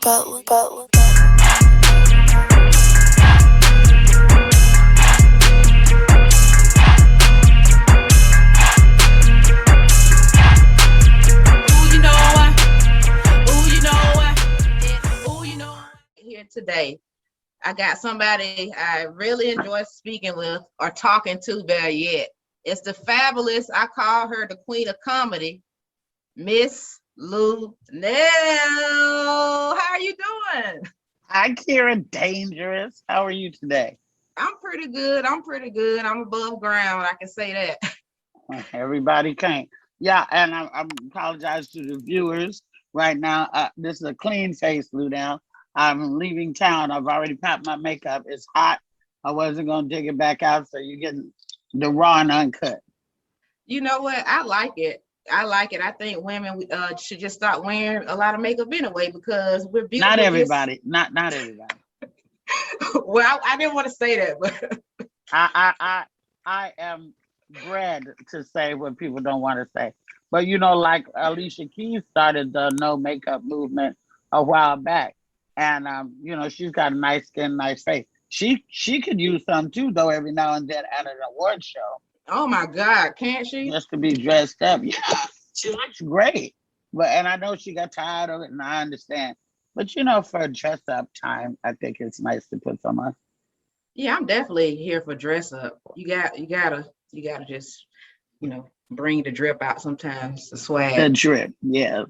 but Here today, I got somebody I really enjoy speaking with or talking to better yet. It's the fabulous, I call her the queen of comedy, Miss Luenell. How are you doing? Hi, Kera, dangerous. How are you today? I'm pretty good. I'm above ground. I can say that. Everybody can't. Yeah, and I apologize to the viewers right now. This is a clean face, Luenell. I'm leaving town. I've already packed my makeup. It's hot. I wasn't going to dig it back out, so you're getting the raw and uncut. You know what? I like it. I like it. I think women should just stop wearing a lot of makeup anyway because we're Not beautiful. everybody. Not everybody. Well, I didn't want to say that, but I am bred to say what people don't want to say. But like Alicia Keys started the no makeup movement a while back, and she's got a nice skin, nice face. She could use some too, though, every now and then at an award show, oh my God, can't she? just to be dressed up. Yeah, she looks great. And I know she got tired of it, and I understand. But for a dress up time, I think it's nice to put some on. Yeah, I'm definitely here for dress up. You gotta just, bring the drip out sometimes, the The swag. drip, yes.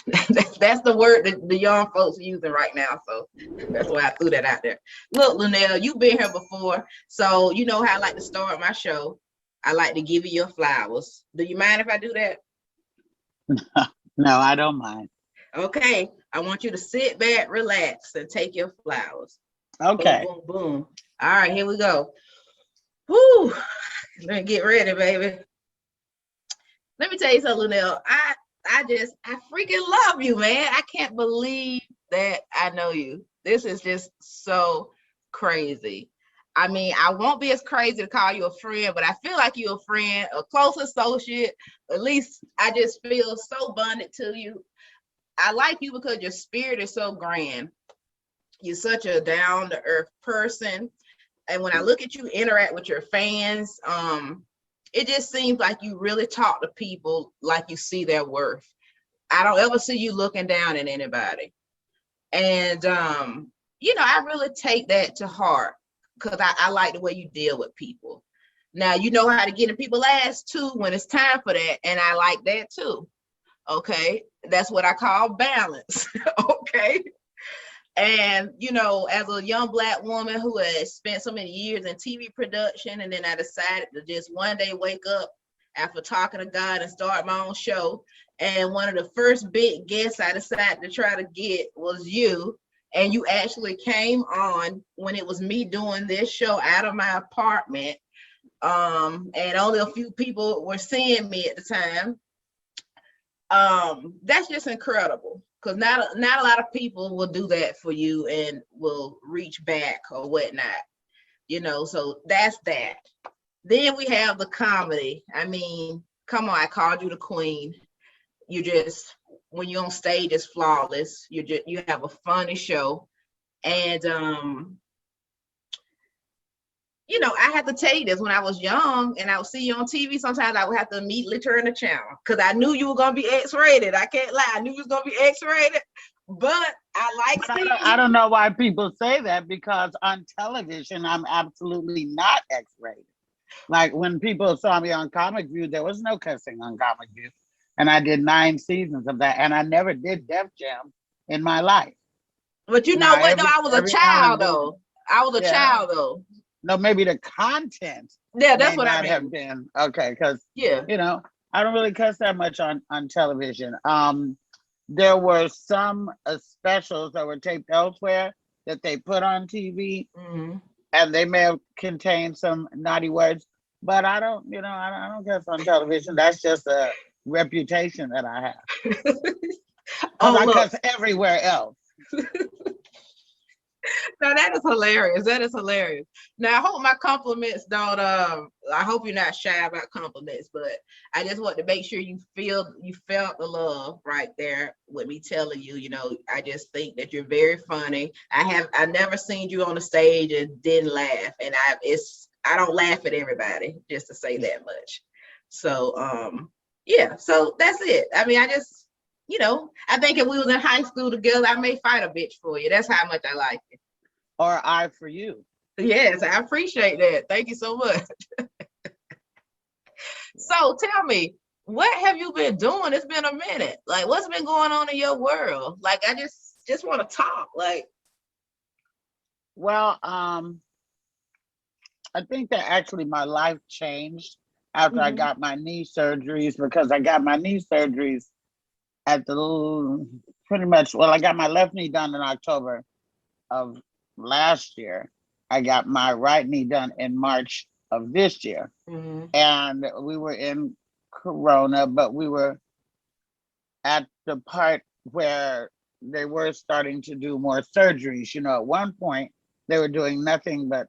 That's the word that the young folks are using right now. So that's why I threw that out there. Look, Luenell, you've been here before. So you know how I like to start my show. I like to give you your flowers. Do you mind if I do that? No, I don't mind. Okay. I want you to sit back, relax, and take your flowers. Boom, Okay. boom, boom. All right, here we go. Whoo. Let me get ready, baby. Let me tell you something, Luenell. I freaking love you, man. I can't believe that I know you. This is just so crazy. I mean, I won't be as crazy to call you a friend, but I feel like you're a friend, a close associate. At least I just feel so bonded to you. I like you because your spirit is so grand. You're such a down to earth person. And when I look at you interact with your fans, it just seems like you really talk to people like you see their worth. I don't ever see you looking down at anybody. And I really take that to heart because I like the way you deal with people. Now you know how to get in people's ass too when it's time for that, and I like that too. Okay, that's what I call balance. Okay. And as a young Black woman who has spent so many years in TV production, and then I decided to just one day wake up after talking to God and start my own show. And one of the first big guests I decided to try to get was you. And you actually came on when it was me doing this show out of my apartment. And only a few people were seeing me at the time. That's just incredible because not a lot of people will do that for you and will reach back or whatnot, so that's that. Then we have the comedy. I mean, come on, I called you the queen. You just, when you're on stage, it's flawless. You have a funny show. And I had to tell you this. When I was young and I would see you on TV, sometimes I would have to immediately turn the channel because I knew you were going to be X-rated. I can't lie. I knew you was going to be X-rated, but I like seeing you. I don't know why people say that because on television, I'm absolutely not X-rated. Like when people saw me on Comic View, there was no cussing on Comic View. And I did 9 seasons of that. And I never did Def Jam in my life. But you know what, though? I was a child, though. Yeah. though. No, maybe the content Yeah, that's may what I not mean. have been okay because Yeah. I don't really cuss that much on television. There were some specials that were taped elsewhere that they put on TV, and they may have contained some naughty words, but I don't cuss on television. That's just a reputation that I have. Oh, I look. cuss everywhere else. No, that is hilarious. That is hilarious. Now, I hope my compliments don't. I hope you're not shy about compliments, but I just want to make sure you felt the love right there with me telling you. You know, I just think that you're very funny. I never seen you on the stage and didn't laugh, and I don't laugh at everybody, just to say that much. So, yeah. So that's it. I mean, I just. I think if we was in high school together, I may fight a bitch for you. That's how much I like you. Or I for you. Yes, I appreciate that. Thank you so much. So tell me, what have you been doing? It's been a minute. Like, what's been going on in your world? Like, I just want to talk. Like, Well, I think that actually my life changed after I got my knee surgeries, because I got my knee surgeries at the pretty much, well, I got my left knee done in October of last year. I got my right knee done in March of this year. And we were in Corona, but we were at the part where they were starting to do more surgeries. You know, at one point they were doing nothing but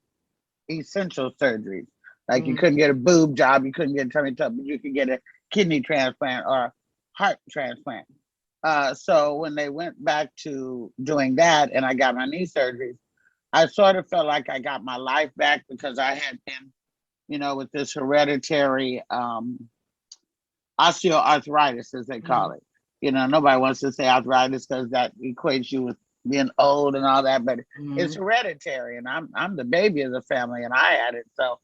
essential surgeries. Like you couldn't get a boob job, you couldn't get a tummy tuck, but you could get a kidney transplant or a heart transplant. So when they went back to doing that and I got my knee surgeries, I sort of felt like I got my life back, because I had been, with this hereditary osteoarthritis, as they call it. Nobody wants to say arthritis because that equates you with being old and all that, but it's hereditary, and I'm the baby of the family, and I had it. So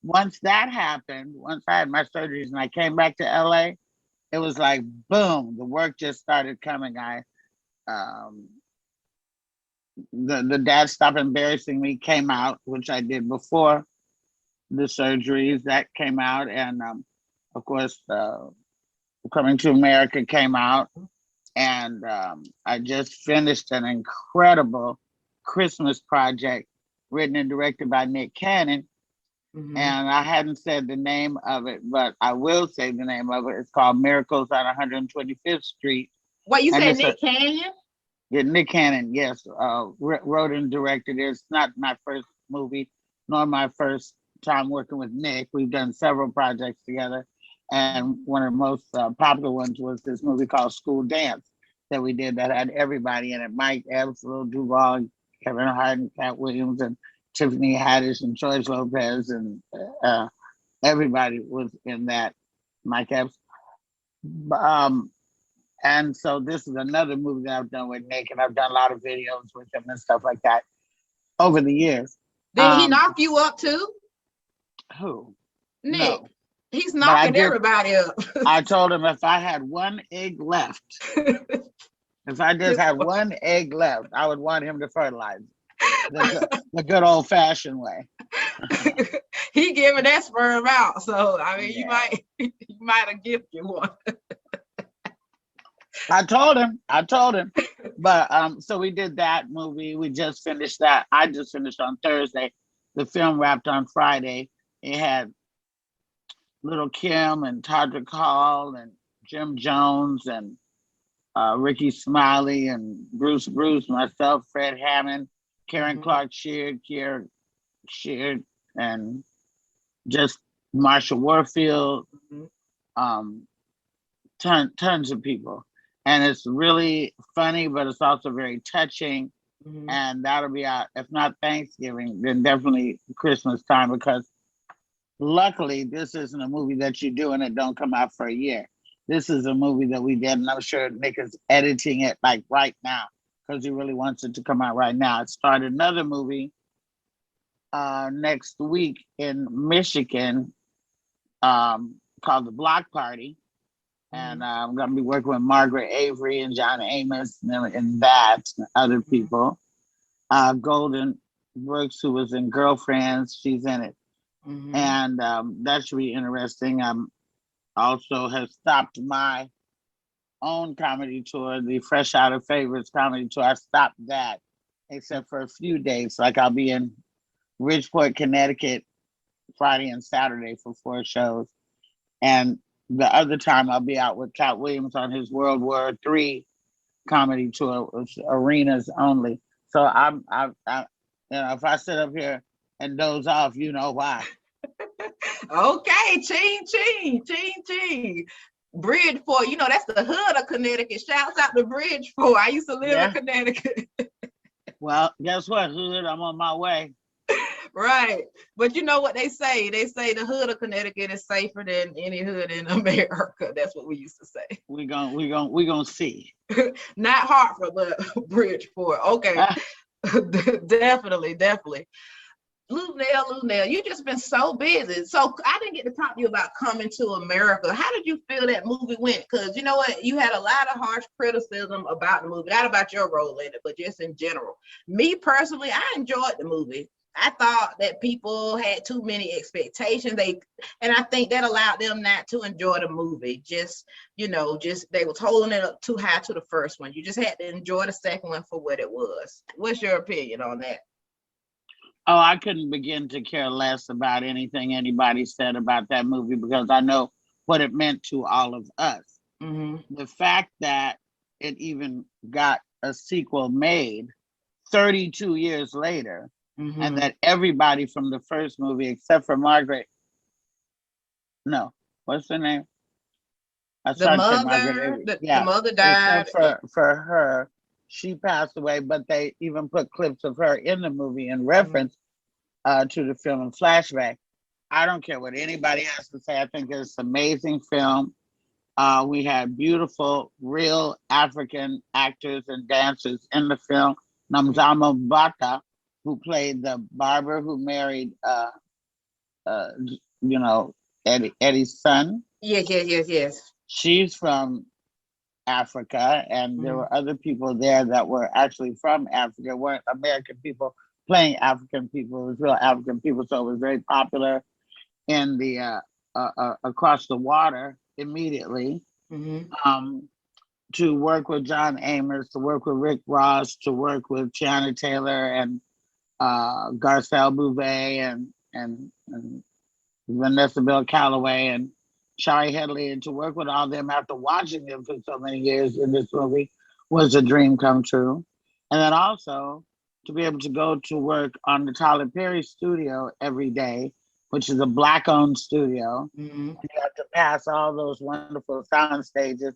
once that happened, once I had my surgeries and I came back to LA, it was like boom, the work just started coming. The Dad Stop Embarrassing Me came out, which I did before the surgeries. That came out, and of course, Coming to America came out, and I just finished an incredible Christmas project written and directed by Nick Cannon. And I hadn't said the name of it, but I will say the name of it. It's called Miracles on 125th Street. What you said, Nick Cannon? Yeah, Nick Cannon, yes, wrote and directed it. It's not my first movie, nor my first time working with Nick. We've done several projects together, and one of the most popular ones was this movie called School Dance that we did that had everybody in it: Mike Epps, Lil Duval, Kevin Hart, and Katt Williams, and Tiffany Haddish, and George Lopez, and everybody was in that. Mike Epps. And so this is another movie that I've done with Nick, and I've done a lot of videos with him and stuff like that over the years. Did he knock you up too? Who? Nick. No. He's knocking everybody up. I told him if I had one egg left, if I just had one egg left, I would want him to fertilize the good old fashioned way. He giving that sperm out, so I mean, yeah. you might have gifted one. I told him, but so we did that movie. We just finished that. I just finished on Thursday. The film wrapped on Friday. It had Little Kim and Todrick Hall and Jim Jones and Ricky Smiley and Bruce, myself, Fred Hammond, Karen Clark Sheard, Kera Sheard, and just Marsha Warfield, tons of people. And it's really funny, but it's also very touching. And that'll be out, if not Thanksgiving, then definitely Christmas time, because luckily this isn't a movie that you do and it don't come out for a year. This is a movie that we did, and I'm sure Nick is editing it like right now because he really wants it to come out right now. I started another movie next week in Michigan called The Block Party. And I'm going to be working with Margaret Avery and John Amos and that, and other people. Golden Brooks, who was in Girlfriends, she's in it. And that should be interesting. Also have stopped my own comedy tour, the Fresh Out of Favorites comedy tour. I stopped that, except for a few days. Like I'll be in Bridgeport, Connecticut, Friday and Saturday for 4 shows. And the other time I'll be out with Katt Williams on his World War III comedy tour, which arenas only. So I if I sit up here and doze off, you know why. Okay, ching, ching, ching, ching. Bridgeport, that's the hood of Connecticut. Shouts out to Bridgeport. I used to live in Yeah. Connecticut. Well, guess what, hood? I'm on my way. Right. But you know what they say? They say the hood of Connecticut is safer than any hood in America. That's what we used to say. We gonna see. Not Hartford, but Bridgeport. Okay. Definitely, definitely. Luenell, you just been so busy. So I didn't get to talk to you about Coming to America. How did you feel that movie went? Because you know what? You had a lot of harsh criticism about the movie, not about your role in it, but just in general. Me personally, I enjoyed the movie. I thought that people had too many expectations. And I think that allowed them not to enjoy the movie. Just they was holding it up too high to the first one. You just had to enjoy the second one for what it was. What's your opinion on that? Oh, I couldn't begin to care less about anything anybody said about that movie because I know what it meant to all of us. Mm-hmm. The fact that it even got a sequel made 32 years later, Mm-hmm. and that everybody from the first movie, except for Margaret, no, what's her name? I The started to say mother, Margaret. the Yeah, mother except died. for her, she passed away. But they even put clips of her in the movie in reference to the film and flashback. I don't care what anybody has to say. I think it's an amazing film. We had beautiful, real African actors and dancers in the film. Namzamo Bata, who played the barber who married, uh, you know, Eddie's son. Yes, yes, yes, yes. She's from Africa, and there Mm-hmm. were other people there that were actually from Africa. It weren't American people playing African people. It was real African people, so it was very popular in the across the water immediately. Mm-hmm. Um, to work with John Amos, to work with Rick Ross, to work with Tiana Taylor and Garcelle Bouvet and Vanessa Bill Calloway and Shari Headley, and to work with all them after watching them for so many years in this movie was a dream come true. And then also to be able to go to work on the Tyler Perry studio every day, which is a black owned studio. Mm-hmm. And you have to pass all those wonderful sound stages,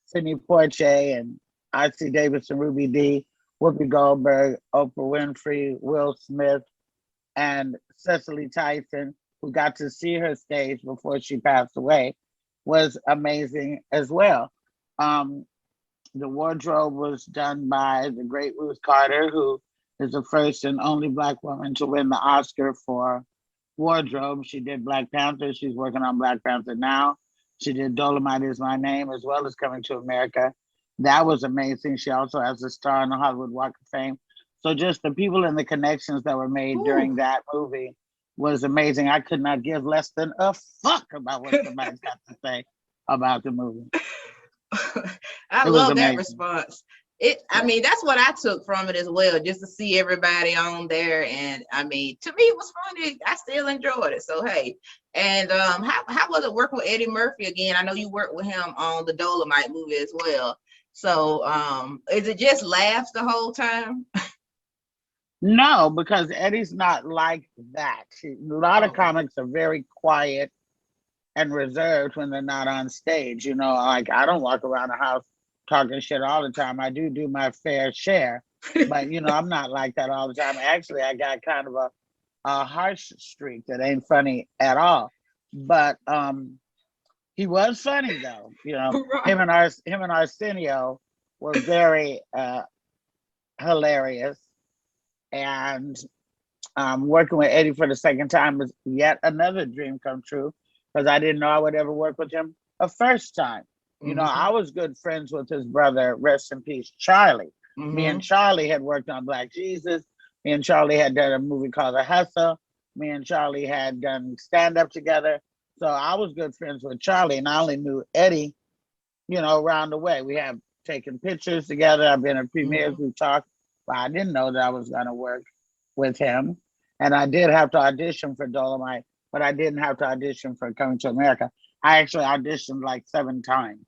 Sidney Poitier and I.C. Davis and Ruby Dee, Whoopi Goldberg, Oprah Winfrey, Will Smith, and Cicely Tyson, who got to see her stage before she passed away, was amazing as well. Um, the wardrobe was done by the great Ruth Carter, who is the first and only Black woman to win the Oscar for wardrobe. She did Black Panther. She's working on Black Panther now. She did Dolomite Is My Name, as well as Coming to America. That was amazing. She also has a star on the Hollywood Walk of Fame. So just the people and the connections that were made during that movie was amazing. I could not give less than a fuck about what somebody's got to say about the movie. I It was love that amazing. response. I Yeah. mean, that's what I took from it as well, just to see everybody on there. And I mean, to me, it was funny. I still enjoyed it. So hey, and how was it working with Eddie Murphy again? I know you worked with him on the Dolomite movie as well. So is it just laughs the whole time? No, because Eddie's not like that. A lot of Okay. comics are very quiet and reserved when they're not on stage. Like I don't walk around the house talking shit all the time. I do my fair share, but I'm not like that all the time. Actually, I got kind of a harsh streak that ain't funny at all. But he was funny though. Right. Him and Arsenio were very hilarious, and working with Eddie for the second time was yet another dream come true because I didn't know I would ever work with him a first time. Mm-hmm. I was good friends with his brother, rest in peace, Charlie. Me and Mm-hmm. Charlie had worked on Black Jesus. Me and Charlie had done a movie called The Hustle. Me and Charlie had done stand up together. So I was good friends with Charlie, and I only knew Eddie, around the way. We have taken pictures together. I've been at premieres. Mm-hmm. We talked, but I didn't know that I was going to work with him. And I did have to audition for Dolomite, but I didn't have to audition for Coming to America. I actually auditioned like 7 times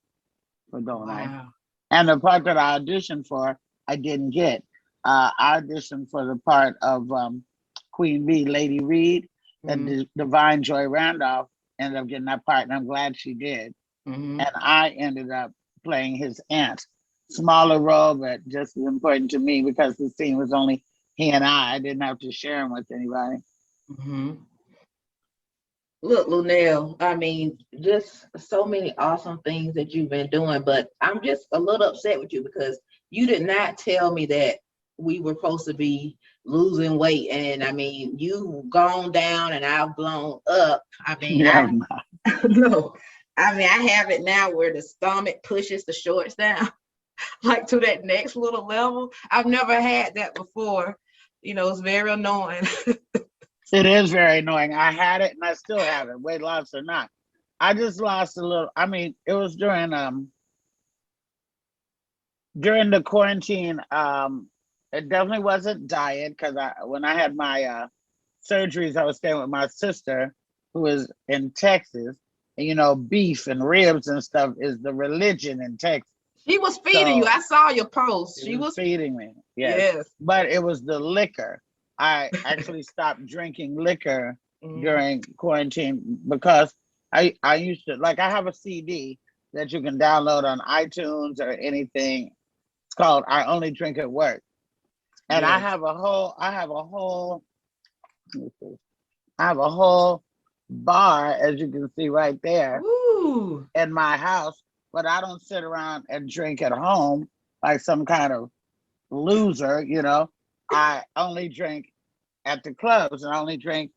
for Dolomite. Wow. And the part that I auditioned for, I didn't get. I auditioned for the part of Queen Bee, Lady Reed, and Divine Joy Randolph ended up getting that part, and I'm glad she did. And I ended up playing his aunt. Smaller role, but just as important to me because the scene was only he and I. I didn't have to share him with anybody. Look, Luenell, I mean, just so many awesome things that you've been doing, but I'm just a little upset with you because you did not tell me that we were supposed to be losing weight. And I mean, you've gone down and I've blown up. I mean, Yeah, no, I mean, I have it now where the stomach pushes the shorts down, like to that next little level. I've never had that before. You know, it's very annoying. it is very annoying. I had it and I still have it, weight loss or not. I just lost a little. I mean, it was during the quarantine. It definitely wasn't diet because when I had my surgeries, I was staying with my sister who is in Texas. And you know, beef and ribs and stuff is the religion in Texas. She was feeding you. So I saw your post. she She was was, feeding me, yes. yes. But it was the liquor. I actually stopped drinking liquor during quarantine because I used to, like, I have a CD that you can download on iTunes or anything. It's called I Only Drink at Work. And Yes. I have a whole bar, as you can see right there, Ooh. in my house, but I don't sit around and drink at home like some kind of loser, you know. I only drink at the clubs and I only drink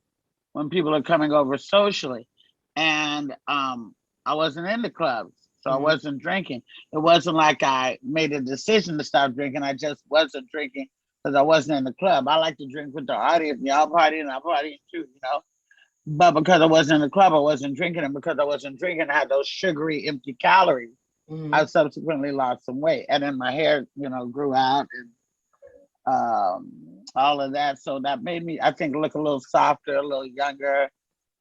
when people are coming over socially. And I wasn't in the clubs, so I wasn't drinking. It wasn't like I made a decision to stop drinking. I just wasn't drinking because I wasn't in the club. I like to drink with the audience. Y'all partying, I'm partying too, you know. But because I wasn't in the club, I wasn't drinking. And because I wasn't drinking, I had those sugary, empty calories. I subsequently lost some weight. And then my hair, you know, grew out and all of that. So that made me, I think, look a little softer, a little younger.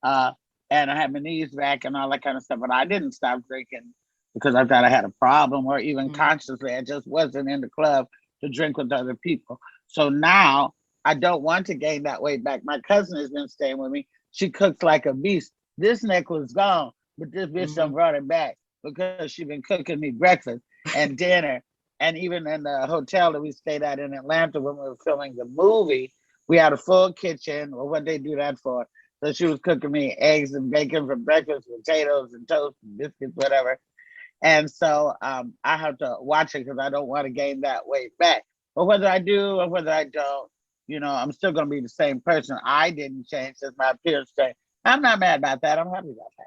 Uh, and I had my knees back and all that kind of stuff. But I didn't stop drinking because I thought I had a problem or even consciously. I just wasn't in the club to drink with other people. So now I don't want to gain that weight back. My cousin has been staying with me. She cooks like a beast. This neck was gone, but this bitch done brought it back because she been cooking me breakfast and dinner. And even in the hotel that we stayed at in Atlanta when we were filming the movie, we had a full kitchen. Well, what they do that for? So she was cooking me eggs and bacon for breakfast, potatoes and toast and biscuits, whatever. And so I have to watch it because I don't want to gain that weight back. But whether I do or whether I don't, you know, I'm still going to be the same person. I didn't change since my appearance changed. I'm not mad about that. I'm happy about that.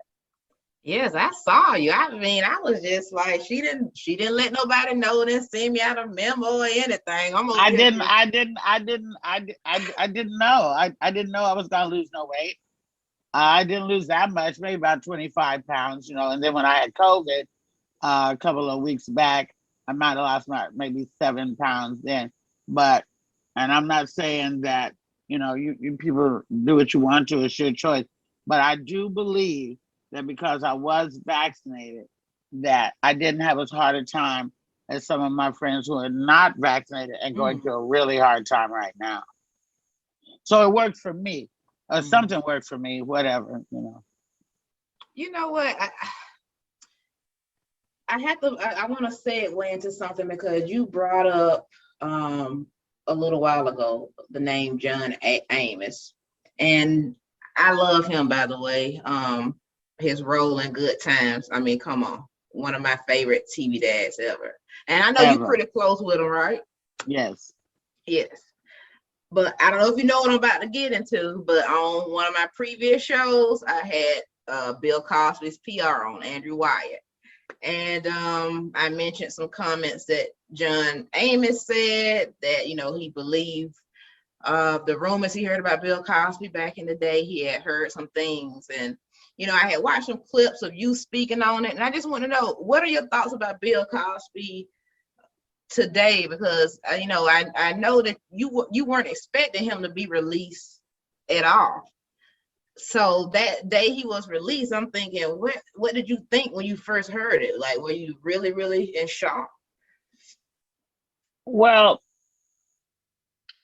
Yes, I saw you. I mean, I was just like, she didn't let nobody know, didn't send me out a memo or anything. I'm over I here didn't, just, I didn't, I didn't, I didn't know. I didn't know I was going to lose no weight. I didn't lose that much, maybe about 25 pounds, you know. And then when I had COVID a couple of weeks back, I might have lost maybe 7 pounds then. But, and I'm not saying that, you know, you people do what you want to, it's your choice. But I do believe that because I was vaccinated, that I didn't have as hard a time as some of my friends who are not vaccinated and going through a really hard time right now. So it worked for me. Something worked for me, whatever, you know. you know what? I have to, I want to segue into something because you brought up a little while ago the name John Amos. And I love him, by the way. His role in Good Times. I mean, come on. One of my favorite TV dads ever. And I know you're pretty close with him, right? Yes. Yes. But I don't know if you know what I'm about to get into, but on one of my previous shows, I had Bill Cosby's PR on, Andrew Wyatt. And I mentioned some comments that John Amos said that, you know, he believed the rumors he heard about Bill Cosby back in the day. He had heard some things. And, you know, I had watched some clips of you speaking on it. And I just want to know, what are your thoughts about Bill Cosby today? Because you know, I know that you weren't expecting him to be released at all. So that day he was released, I'm thinking, what did you think when you first heard it? Like, were you really in shock? Well,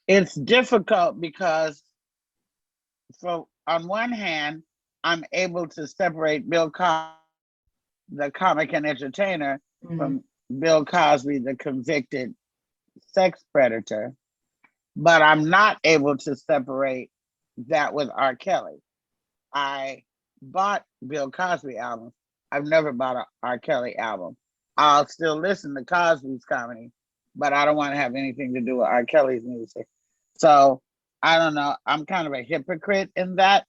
It's difficult because, for on one hand, I'm able to separate Bill Cosby, the comic and entertainer, Mhm. from Bill Cosby, the convicted sex predator, but I'm not able to separate that with R. Kelly. I bought Bill Cosby albums. I've never bought a R. Kelly album. I'll still listen to Cosby's comedy, but I don't want to have anything to do with R. Kelly's music. So I don't know. I'm kind of a hypocrite in that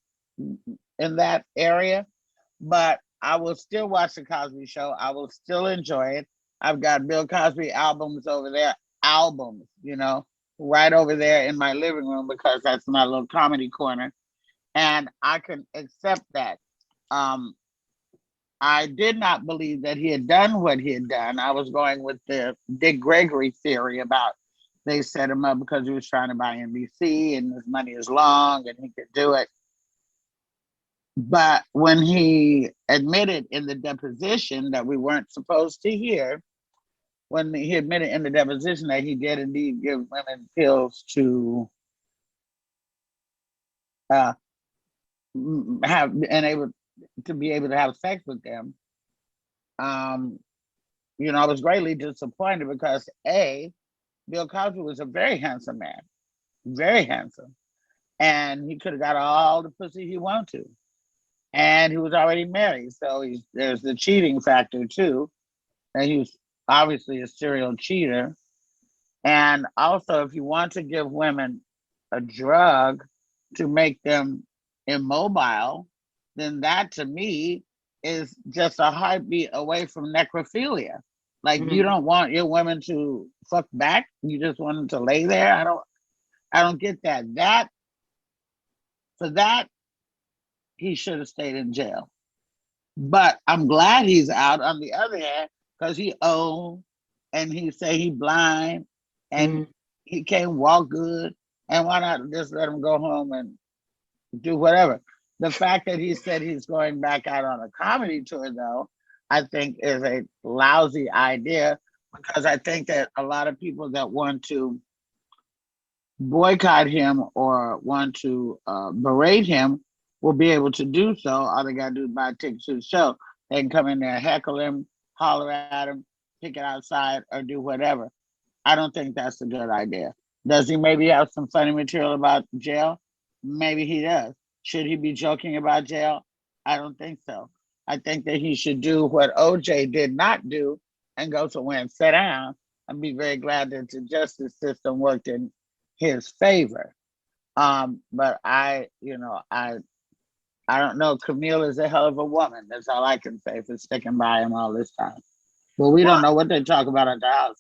area, but I will still watch the Cosby Show. I will still enjoy it. I've got Bill Cosby albums over there, albums, right over there in my living room because that's my little comedy corner, and I can accept that. Um, I did not believe that he had done what he had done. I was going with the Dick Gregory theory about they set him up because he was trying to buy NBC and his money is long and he could do it. But when he admitted in the deposition that we weren't supposed to hear, when he admitted in the deposition that he did indeed give women pills to uh, have and able to be able to have sex with them, um, I was greatly disappointed because Bill Cosby was a very handsome man, very handsome, and he could have got all the pussy he wanted to, and he was already married, so there's the cheating factor too, and he was obviously a serial cheater. And also, if you want to give women a drug to make them immobile, then that to me is just a heartbeat away from necrophilia. Like, you Mhm. don't want your women to fuck back. You just want them to lay there. I don't get that. For that, he should have stayed in jail. But I'm glad he's out on the other hand, because he old and he say he blind and Mhm. he can't walk good. And why not just let him go home and do whatever? The fact that he said he's going back out on a comedy tour, though, I think is a lousy idea, because I think that a lot of people that want to boycott him or want to berate him will be able to do so. All they got to do is buy tickets to the show. They can come in there, heckle him, holler at him, pick it outside, or do whatever. I don't think that's a good idea. Does he maybe have some funny material about jail? Maybe he does. Should he be joking about jail? I don't think so. I think that he should do what OJ did not do and go somewhere and sit down and be very glad that the justice system worked in his favor. But I don't know. Camille is a hell of a woman. That's all I can say for sticking by him all this time. But we don't Well, know what they talk about at the house.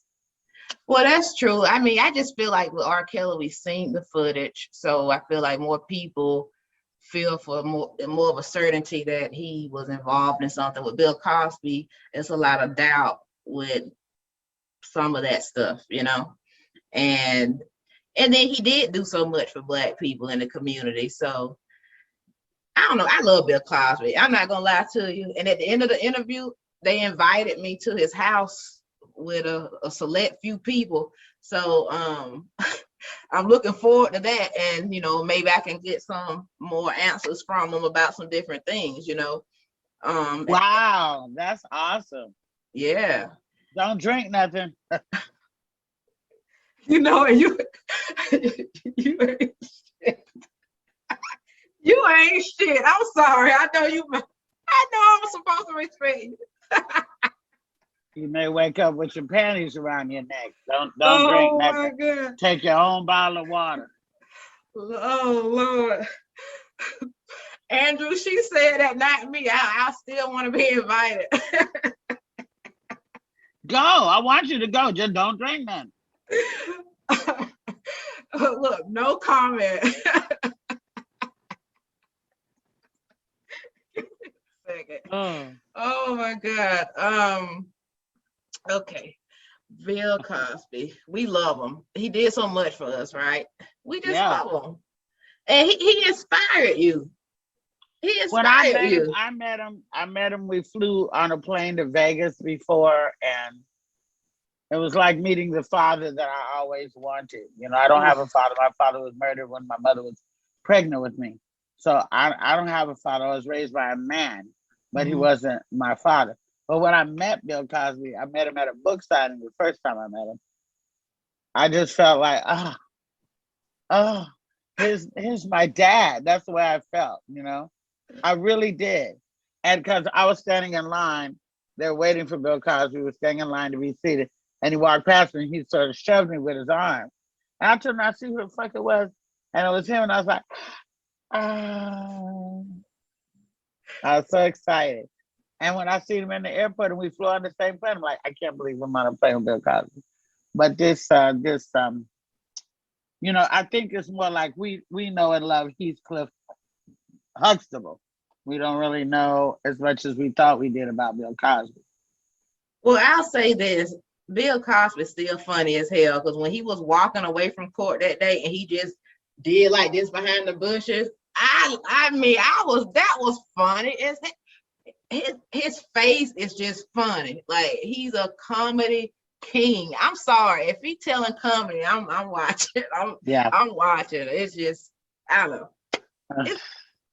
well, that's true. I mean, I just feel like with R. Kelly, we've seen the footage, so I feel like more people feel for more of a certainty that he was involved in something. With Bill Cosby, it's a lot of doubt with some of that stuff, and and then he did do so much for Black people in the community. So I don't know. I love Bill Cosby. I'm not gonna lie to you. And at the end of the interview, they invited me to his house with a select few people. So I'm looking forward to that. And maybe I can get some more answers from him about some different things. Um, Wow, that's awesome. yeah. Don't drink nothing. And you ain't shit. You ain't shit. I'm sorry. I know I'm supposed to respect you. You may wake up with your panties around your neck. Don't drink Oh my nothing. God. Take your own bottle of water. Oh Lord. Andrew, she said that, not me. I still want to be invited. Go. I want you to go. Just don't drink nothing. Look, no comment. Second. Oh, Oh my God. Okay. Bill Cosby. We love him. He did so much for us, right? We just yeah. love him. And he inspired you. He When I inspired met him, you. I met him. We flew on a plane to Vegas before, and It was like meeting the father that I always wanted. You know, I don't have a father. My father was murdered when my mother was pregnant with me. So I don't have a father. I was raised by a man, but he wasn't my father. But when I met Bill Cosby, I met him at a book signing the first time I met him. I just felt like, oh, here's my dad. That's the way I felt, you know. I really did. And because I was standing in line, they were waiting for Bill Cosby, was standing in line to be seated, and he walked past me and he sort of shoved me with his arm. And I turned around to see who the fuck it was, and it was him, and I was like, oh. I was so excited. And when I seen him in the airport and we flew on the same plane, I'm like, I can't believe I'm on a plane with Bill Cosby. But you know, I think it's more like we know and love Heathcliff Huxtable. We don't really know as much as we thought we did about Bill Cosby. Well, I'll say this. Bill Cosby's still funny as hell because when he was walking away from court that day and he just did like this behind the bushes, I mean, that was funny. His face is just funny. Like he's a comedy king. I'm sorry if he's telling comedy, I'm watching. I'm watching. It's just I don't know.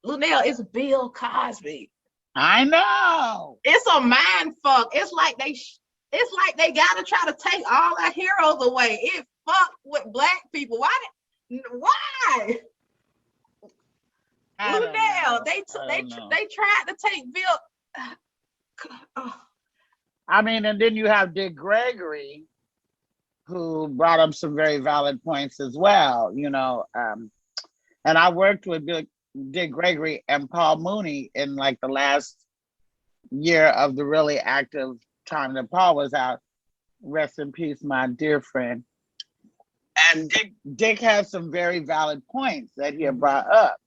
Luenell, it's Bill Cosby. I know. It's a mind fuck. It's like they gotta try to take all our heroes away. It fucked with black people. Why? Luenell, they tried to take Bill. I mean, and then you have Dick Gregory, who brought up some very valid points as well, you know. And I worked with Dick Gregory and Paul Mooney in like the last year of the really active time that Paul was out. Rest in peace, my dear friend. And Dick had some very valid points that he had brought up.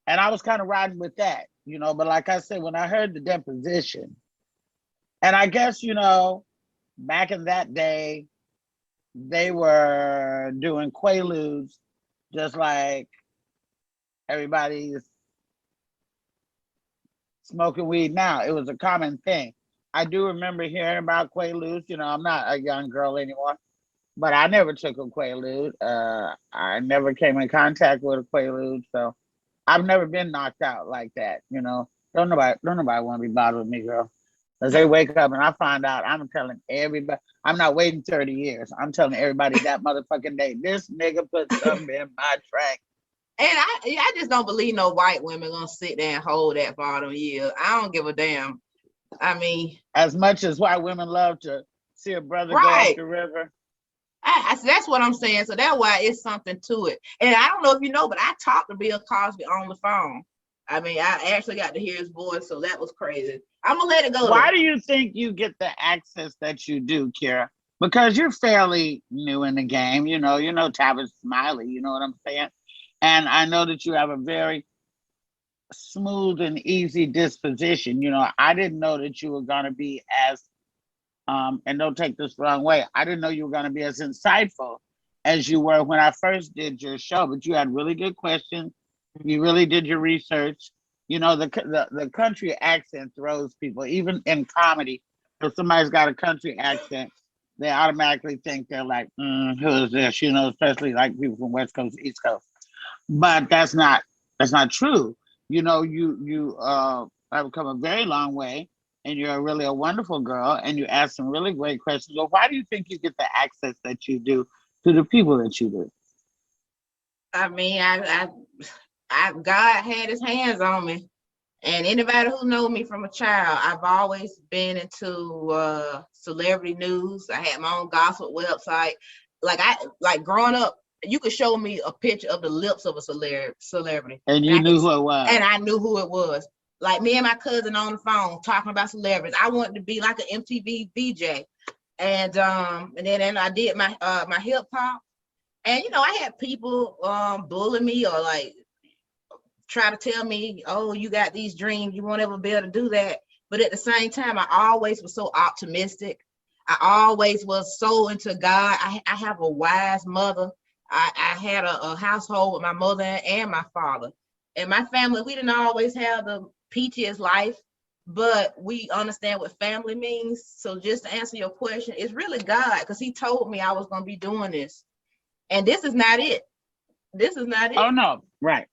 And I was kind of riding with that, you know, but like I said, when I heard the deposition, and I guess, you know, back in that day, they were doing Quaaludes just like everybody's smoking weed now. It was a common thing. I do remember hearing about Quaaludes. You know, I'm not a young girl anymore, but I never took a Quaalude. I never came in contact with a Quaalude, so I've never been knocked out like that. You know, don't nobody want to be bothered with me, girl. As they wake up and I find out, I'm telling everybody. I'm not waiting 30 years. I'm telling everybody that motherfucking day. This nigga put something in my track. And I just don't believe no white women gonna sit there and hold that for all them years. I don't give a damn. I mean, as much as white women love to see a brother go off the river. That's what I'm saying. So that's why it's something to it. And I don't know if you know, but I talked to Bill Cosby on the phone. I mean, I actually got to hear his voice, so that was crazy. I'm gonna let it go. Why do you think you get the access that you do, Kera? Because you're fairly new in the game. You know Tavis Smiley. You know what I'm saying? And I know that you have a very smooth and easy disposition. You know, I didn't know that you were going to be as, and don't take this the wrong way, I didn't know you were going to be as insightful as you were when I first did your show, but you had really good questions. You really did your research. You know, the country accent throws people, even in comedy. If somebody's got a country accent, they automatically think they're like, who is this? You know, especially like people from West Coast, East Coast. But that's not true. You know, you have come a very long way, and you're really a wonderful girl, and you ask some really great questions. So why do you think you get the access that you do to the people that you do? I mean, God had his hands on me. And anybody who knows me from a child, I've always been into celebrity news. I had my own gossip website. Like growing up, you could show me a picture of the lips of a celebrity. And you knew who it was. And I knew who it was. Like me and my cousin on the phone talking about celebrities. I wanted to be like an MTV VJ. And then I did my hip hop. And you know, I had people bully me or like try to tell me, oh, you got these dreams, you won't ever be able to do that. But at the same time, I always was so optimistic. I always was so into God. I have a wise mother. I had a household with my mother and my father. And my family, we didn't always have the peachiest life, but we understand what family means. So just to answer your question, it's really God, because he told me I was going to be doing this. And this is not it. This is not it. Oh, no. Right.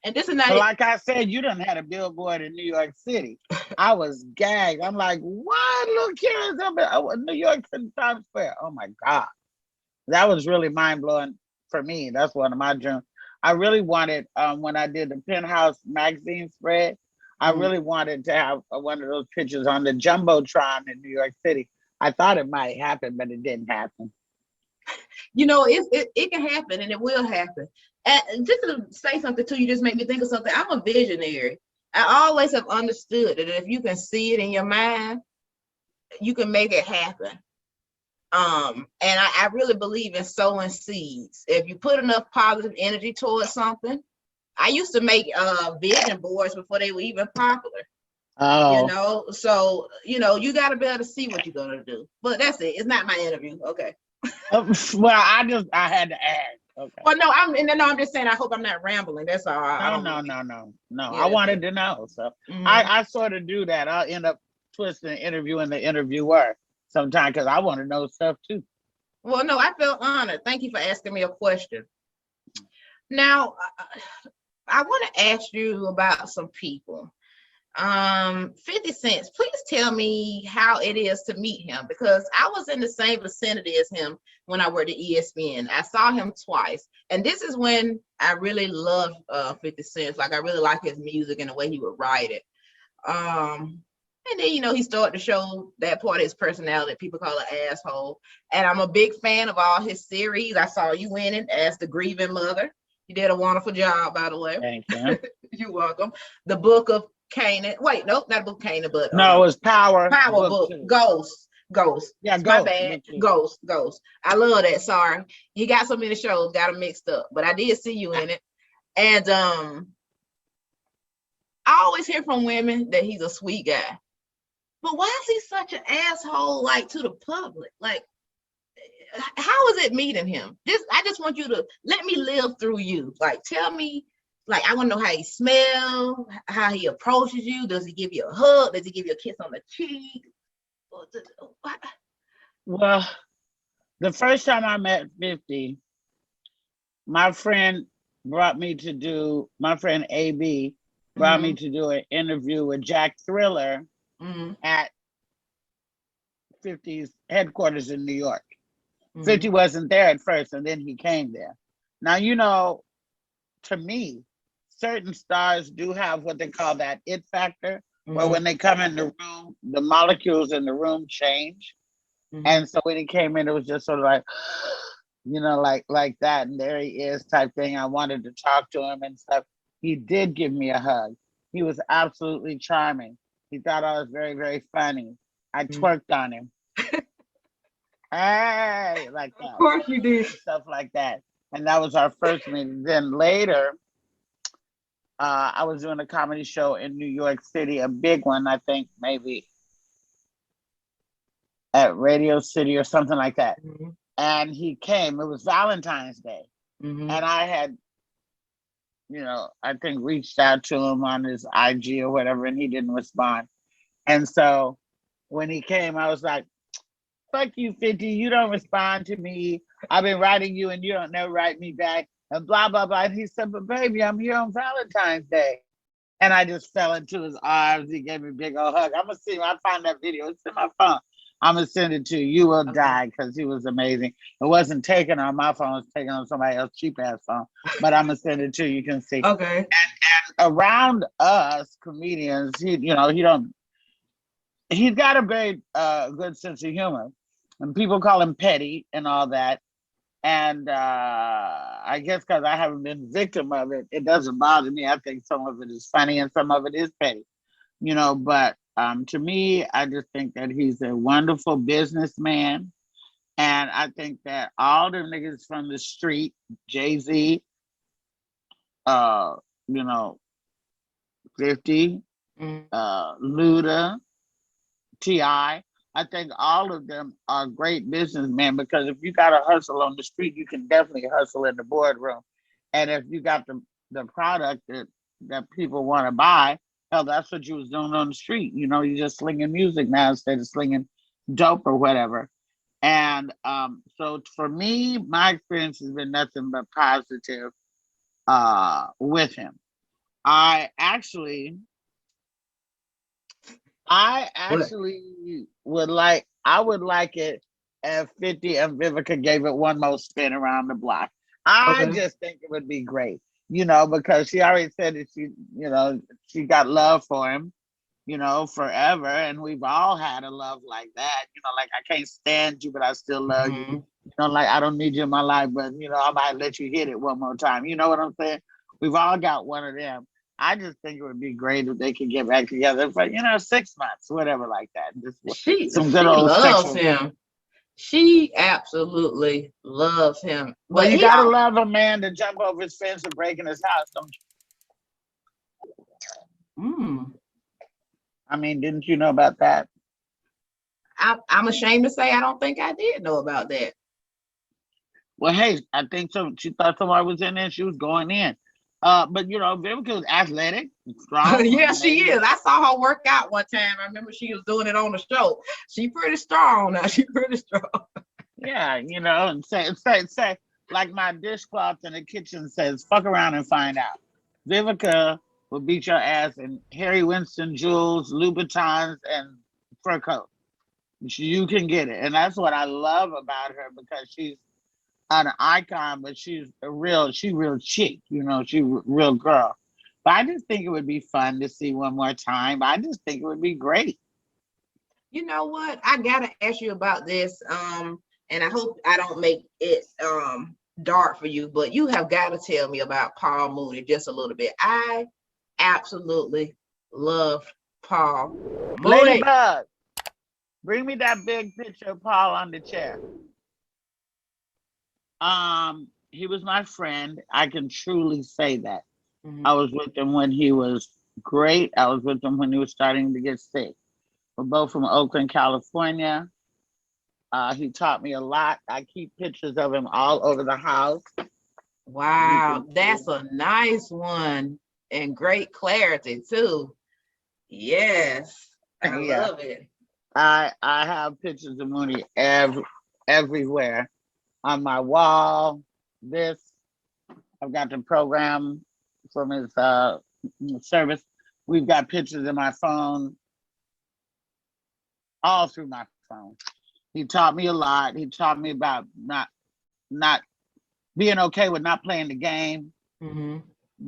And this is not But it. like I said, you done had a billboard in New York City. I was gagged. I'm like, what? Look, Kera's up in New York City Times Square. Oh my God. That was really mind-blowing for me. That's one of my dreams. I really wanted, when I did the Penthouse magazine spread, I really wanted to have one of those pictures on the Jumbotron in New York City. I thought it might happen, but it didn't happen. You know, it can happen, and it will happen. And just to say something to you, just make me think of something. I'm a visionary. I always have understood that if you can see it in your mind, you can make it happen. And I really believe in sowing seeds. If you put enough positive energy towards something, I used to make vision boards before they were even popular. Oh. You know, so you got to be able to see what you're gonna do. But that's it. It's not my interview. Okay. Well, I had to ask. Okay. Well, no, I'm just saying. I hope I'm not rambling. That's all. No. Yeah, I wanted to know. So I sort of do that. I'll end up twisting the interview and the interviewer sometimes because I want to know stuff too. Well, no, I feel honored. Thank you for asking me a question. Now, I want to ask you about some people. 50 Cent, please tell me how it is to meet him, because I was in the same vicinity as him when I worked at ESPN. I saw him twice, and this is when I really loved 50 Cent. Like, I really like his music and the way he would write it. And then, he started to show that part of his personality that people call an asshole. And I'm a big fan of all his series. I saw you in it as the grieving mother. You did a wonderful job, by the way. Thank you. You're welcome. The book of Canaan. Wait, nope, not book Canaan, but no, it was Power. Book. Ghost. Yeah, It's Ghost. my bad. Ghost. I love that. Sorry, he got so many shows, got them mixed up. But I did see you in it, and I always hear from women that he's a sweet guy. But why is he such an asshole, like, to the public? Like, how is it meeting him? I just want you to let me live through you. Like, tell me. Like, I want to know how he smells, how he approaches you. Does he give you a hug? Does he give you a kiss on the cheek? Well, the first time I met 50, my friend AB brought me to do an interview with Jack Thriller at 50's headquarters in New York. 50 wasn't there at first, and then he came there. Now, to me, certain stars do have what they call that it factor, where when they come in the room, the molecules in the room change. And so when he came in, it was just sort of like, like that, and there he is type thing. I wanted to talk to him and stuff. He did give me a hug. He was absolutely charming. He thought I was very, very funny. I twerked on him. Hey, like that. Of course you did. Stuff like that. And that was our first meeting. Then later, I was doing a comedy show in New York City, a big one, I think maybe at Radio City or something like that. And he came. It was Valentine's Day. And I had, I think reached out to him on his IG or whatever, and he didn't respond. And so when he came, I was like, fuck you, 50. You don't respond to me. I've been writing you and you don't never write me back. And blah, blah, blah. And he said, but baby, I'm here on Valentine's Day. And I just fell into his arms. He gave me a big old hug. I'm going to see him. I find that video. It's in my phone. I'm going to send it to you. You will die, because he was amazing. It wasn't taken on my phone. It was taken on somebody else's cheap-ass phone. But I'm going to send it to you. You can see. Okay. And around us, comedians, he's got a very good sense of humor. And people call him petty and all that. And I guess because I haven't been victim of it, it doesn't bother me. I think some of it is funny and some of it is petty, but to me, I just think that he's a wonderful businessman. And I think that all the niggas from the street, Jay-Z, 50, Luda, T.I., I think all of them are great businessmen, because if you got to hustle on the street, you can definitely hustle in the boardroom. And if you got the product that people want to buy, Hell, that's what you was doing on the street. You just slinging music now instead of slinging dope or whatever. And so for me, my experience has been nothing but positive with him. I actually I What? actually I would like it if 50 and Vivica gave it one more spin around the block. I Okay. just think it would be great, because she already said that she got love for him, forever. And we've all had a love like that, like I can't stand you, but I still love you. Mhm. Like I don't need you in my life, but I might let you hit it one more time. You know what I'm saying? We've all got one of them. I just think it would be great if they could get back together for 6 months, whatever, like that. Just some good She old loves sexual. him. She absolutely loves him. Well, But you he gotta don't. love a man to jump over his fence and break in his house, don't you? Mm, I mean, didn't you know about that? I'm ashamed to say I don't think I did know about that. Well, hey, I think so. She thought somebody was in there. She was going in. But Vivica was athletic, and strong, Yeah, and she amazing. is. I saw her work out one time. I remember she was doing it on the show. She pretty strong now. She pretty strong. Yeah, and say like my dishcloth in the kitchen says, "Fuck around and find out." Vivica will beat your ass in Harry Winston jewels, Louboutins, and fur coat. You can get it, and that's what I love about her because she's an icon, but she real chic. She real girl. But I just think it would be fun to see one more time. I just think it would be great. You know what? I gotta ask you about this. And I hope I don't make it dark for you, but you have got to tell me about Paul Mooney just a little bit. I absolutely love Paul Mooney. Ladybug, bring me that big picture of Paul on the chair. He was my friend. I can truly say that. I Mhm. was with him when he was great. I was with him when he was starting to get sick. We're both from Oakland, California. He taught me a lot. I keep pictures of him all over the house. You Wow, can see. that's a nice one and great clarity too. Yes, I Yeah, love it. I have pictures of Mooney everywhere on my wall. This I've got the program from his service. We've got pictures in my phone, all through my phone. He taught me a lot. He taught me about not being okay with not playing the game, Hmm.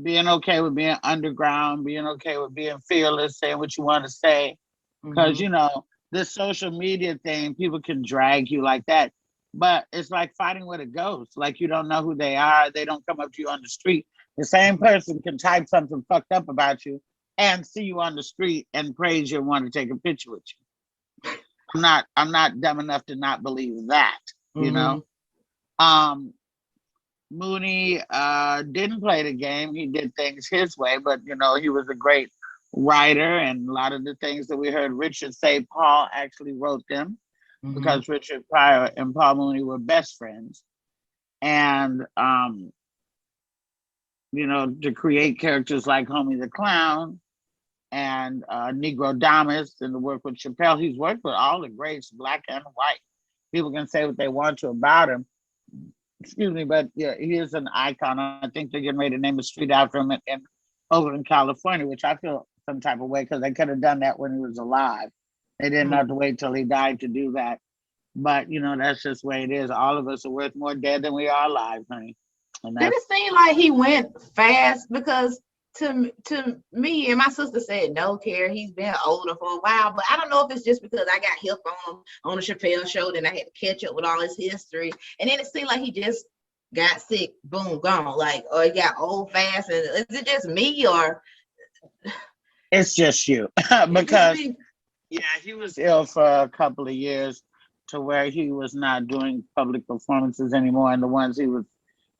being okay with being underground, being okay with being fearless, saying what you want to say. Because Hmm. this social media thing, people can drag you like that. But it's like fighting with a ghost. Like you don't know who they are. They don't come up to you on the street. The same person can type something fucked up about you and see you on the street and praise you and want to take a picture with you. I'm not dumb enough to not believe that, you know. Hmm. Um Mooney didn't play the game. He did things his way, but he was a great writer, and a lot of the things that we heard Richard say, Paul actually wrote them Hmm. because Richard Pryor and Paul Mooney were best friends. And to create characters like Homie the Clown and Negro Damas and to work with Chappelle, he's worked with all the greats, black and white. People can say what they want to about him, excuse me, but yeah, he is an icon. I think they're getting ready to name a street after him in Oakland, California, which I feel some type of way because they could have done that when he was alive. They didn't have to wait till he died to do that. But that's just the way it is. All of us are worth more dead than we are alive, honey. And Did it that's seem like he went fast? Because to me and my sister said no, Kara, he's been older for a while, but I don't know if it's just because I got hip on the Chappelle show, then I had to catch up with all his history, and then it seemed like he just got sick, boom, gone, like, or he got old fast, and is it just me or it's just you it's just because me? yeah, he was ill for a couple of years to where he was not doing public performances anymore, and the ones he was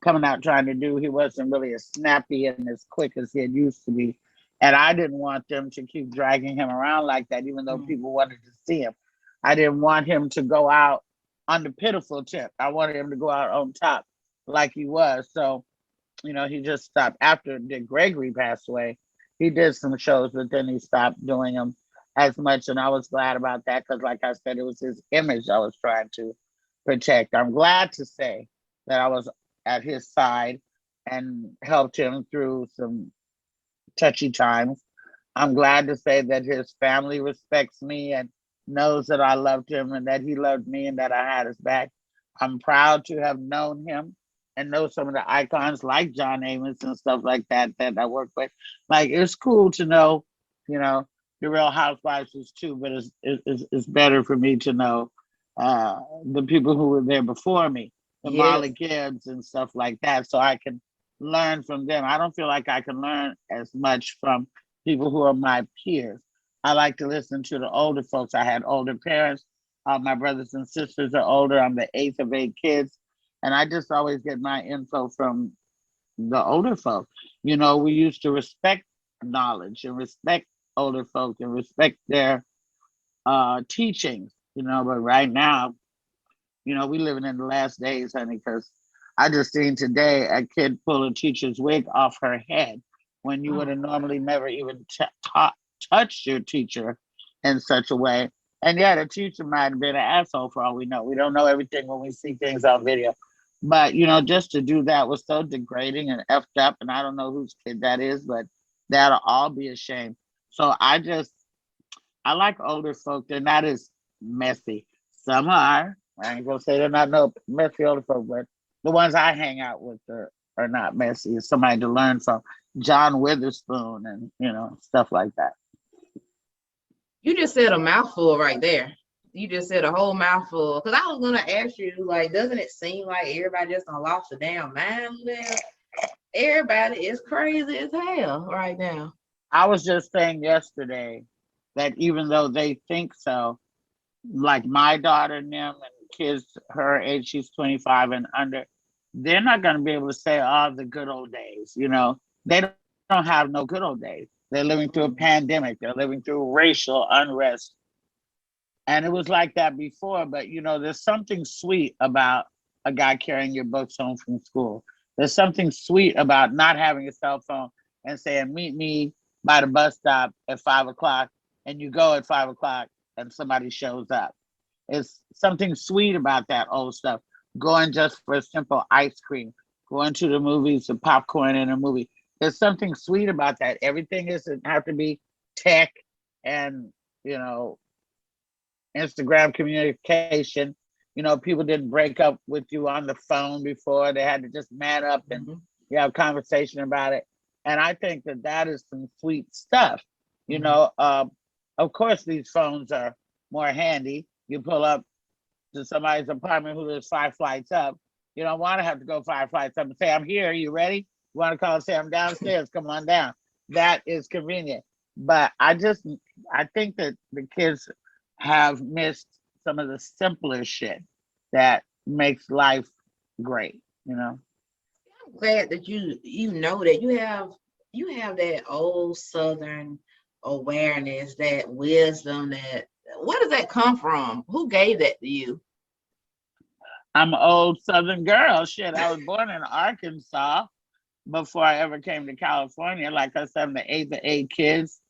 coming out trying to do, he wasn't really as snappy and as quick as he had used to be. And I didn't want them to keep dragging him around like that, even though Mm. people wanted to see him. I didn't want him to go out on the pitiful tip. I wanted him to go out on top like he was. So, he just stopped after Dick Gregory passed away. He did some shows, but then he stopped doing them as much, and I was glad about that because, like I said, it was his image I was trying to protect. I'm glad to say that I was at his side and helped him through some touchy times. I'm glad to say that his family respects me and knows that I loved him and that he loved me and that I had his back. I'm proud to have known him and know some of the icons like John Amos and stuff like that that I work with. Like it's cool to know, you know, the Real Housewives is too, but it's better for me to know the people who were there before me, the Yes. Marley Gibbs and stuff like that, so I can learn from them. I don't feel like I can learn as much from people who are my peers. I like to listen to the older folks. I had older parents. My brothers and sisters are older. I'm the eighth of 8 kids. And I just always get my info from the older folk. You know, we used to respect knowledge and respect older folk and respect their teachings, you know, but right now, you know, we living in the last days, honey, because I just seen today a kid pull a teacher's wig off her head when you would have normally never even touched your teacher in such a way. And yeah, the teacher might have been an asshole for all we know. We don't know everything when we see things on video. But, you know, just to do that was so degrading and effed up. And I don't know whose kid that is, but that'll all be a shame. So I like older folk. They're not as messy. Some are. I ain't gonna say they're not no messy older folk, but the ones I hang out with are not messy. It's somebody to learn from. John Witherspoon and you know stuff like that. You just said a mouthful right there. You just said a whole mouthful. Because I was gonna ask you, like, doesn't it seem like everybody just done lost a damn mind there? Everybody is crazy as hell right now. I was just saying yesterday that even though they think so, like my daughter and them and kids her age, she's 25 and under, they're not going to be able to say, oh, the good old days. You know, they don't have no good old days. They're living through a pandemic. They're living through racial unrest. And it was like that before, but you know, there's something sweet about a guy carrying your books home from school. There's something sweet about not having a cell phone and saying, meet me by the bus stop at 5 o'clock, and you go at 5 o'clock and somebody shows up. It's something sweet about that old stuff. Going just for a simple ice cream, going to the movies, the popcorn in a movie. There's something sweet about that. Everything doesn't have to be tech and, you know, Instagram communication. You know, people didn't break up with you on the phone before. They had to just man up and you have a conversation about it. And I think that that is some sweet stuff. You know, of course, these phones are more handy. You pull up to somebody's apartment who lives 5 flights up. You don't want to have to go 5 flights up and say, I'm here. Are you ready? You want to call and say, I'm downstairs. Come on down. That is convenient. But I think that the kids have missed some of the simpler shit that makes life great, you know? I'm glad that you know that you have that old Southern awareness, that wisdom, that where does that come from? Who gave that to you? I'm an old Southern girl. Shit, I was born in Arkansas before I ever came to California. Like I said, I'm the eighth of 8 kids.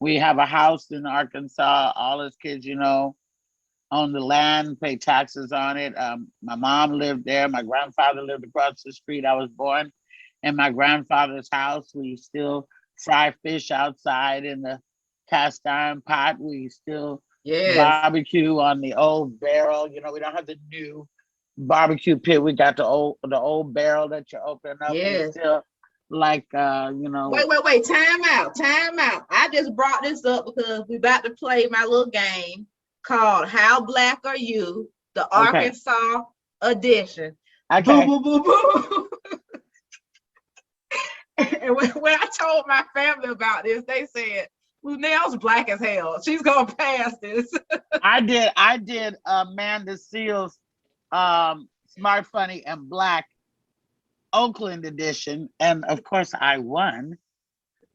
We have a house in Arkansas. All his kids, you know, own the land, pay taxes on it. My mom lived there. My grandfather lived across the street. I was born in my grandfather's house. We still fry fish outside in the cast iron pot. We still Yes. barbecue on the old barrel. You know, we don't have the new barbecue pit. We got the old barrel that you open up. We Yes. still like you know. Wait. Time out. Time out. I just brought this up because we about to play my little game called How Black Are You? The Okay. Arkansas edition. Boo, Okay. boo, boo, boo. And when I told my family about this, they said, Luenell's black as hell. She's gonna pass this. I did Amanda Seals Smart Funny and Black Oakland edition, and of course I won.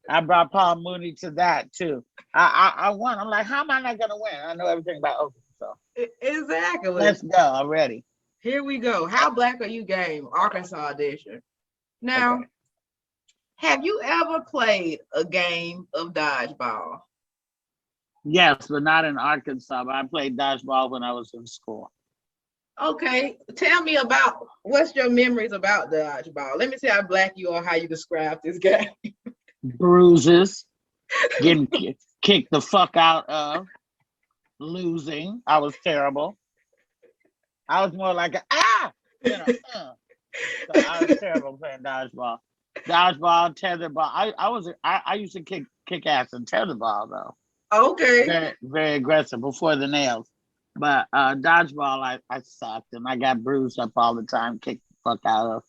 I brought Paul Mooney to that too. I won. I'm like, how am I not gonna win? I know everything about Oakland, so Exactly. let's go. I'm ready. Here we go. How Black Are You game, Arkansas edition. Now, Okay. Have you ever played a game of dodgeball? Yes, but not in Arkansas. But I played dodgeball when I was in school. Okay, tell me about what's your memories about dodgeball. Let me see how black you are, how you describe this game. Bruises, getting kicked the fuck out of, losing. I was terrible. I was more like you know. So I was terrible playing dodgeball. Dodgeball, tetherball. I used to kick ass in tetherball though. Okay. Very very aggressive before the nails. But dodgeball, I sucked and I got bruised up all the time, kicked the fuck out of.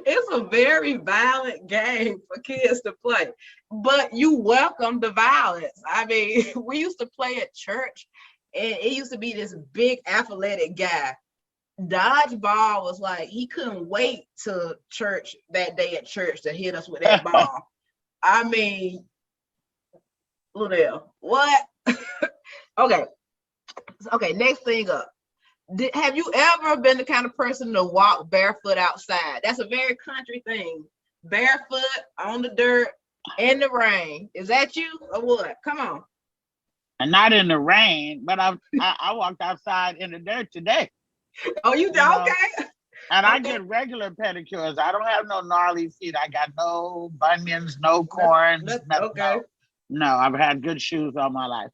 It's a very violent game for kids to play, but you welcome the violence. I mean, we used to play at church, and it used to be this big athletic guy. Dodgeball was like he couldn't wait to church that day at church to hit us with that ball. I mean, Luenell, what? Okay, okay. Next thing up. Have you ever been the kind of person to walk barefoot outside? That's a very country thing. Barefoot on the dirt in the rain. Is that you or what? Come on. And not in the rain, but I walked outside in the dirt today. Oh, you okay? And I get regular pedicures. I don't have no gnarly feet. I got no bunions, no corns. Okay. No, I've had good shoes all my life.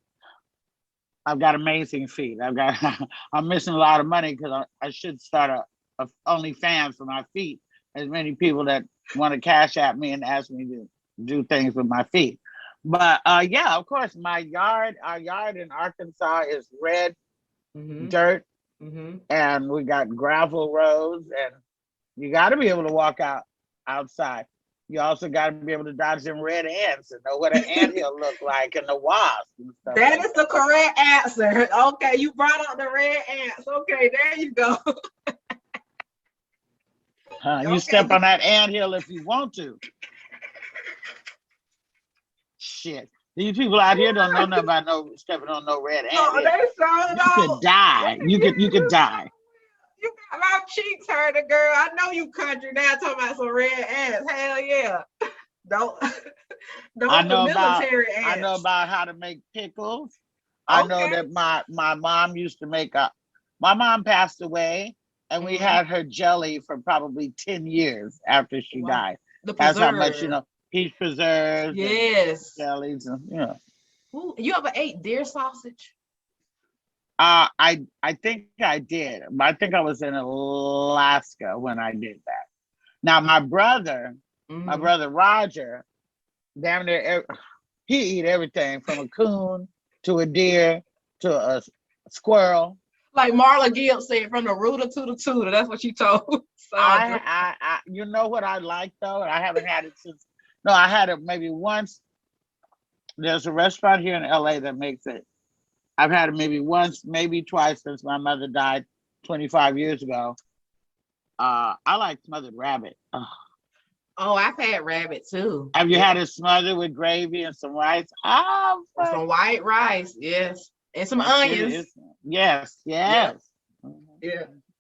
I've got amazing feet. I'm missing a lot of money because I should start a OnlyFans for my feet. As many people that want to cash at me and ask me to do things with my feet. But yeah, of course, our yard in Arkansas is red dirt, and we got gravel roads, and you got to be able to walk outside. You also got to be able to dodge them red ants and know what an anthill look like and the wasps and stuff. That is the correct answer. Okay, you brought up the red ants. Okay, there you go. You step on that anthill if you want to. Shit. These people out here don't know nothing about no stepping on no red ant. Oh, they saw it You could die. You could die. You got my cheeks hurting, girl. I know you country now talking about some red ants. Hell yeah. Don't I know military ants. I know about how to make pickles. I know that my mom used to make my mom passed away and we had her jelly for probably 10 years after she died. That's how much, peach preserves, yes, jellies, and Ooh, you ever ate deer sausage? I think I did. I think I was in Alaska when I did that. Now my brother Roger, damn near he eat everything from a coon to a deer to a squirrel. Like Marla Gibb said, from the rooter to the tutor. That's what she told. I you know what I like though? I haven't had it since. No, I had it maybe once. There's a restaurant here in LA that makes it. I've had it maybe once, maybe twice since my mother died 25 years ago. I like smothered rabbit. Oh, I've had rabbit too. Have you had it smothered with gravy and some rice? Oh, some white rice, yes. And some onions. Yes. Yeah.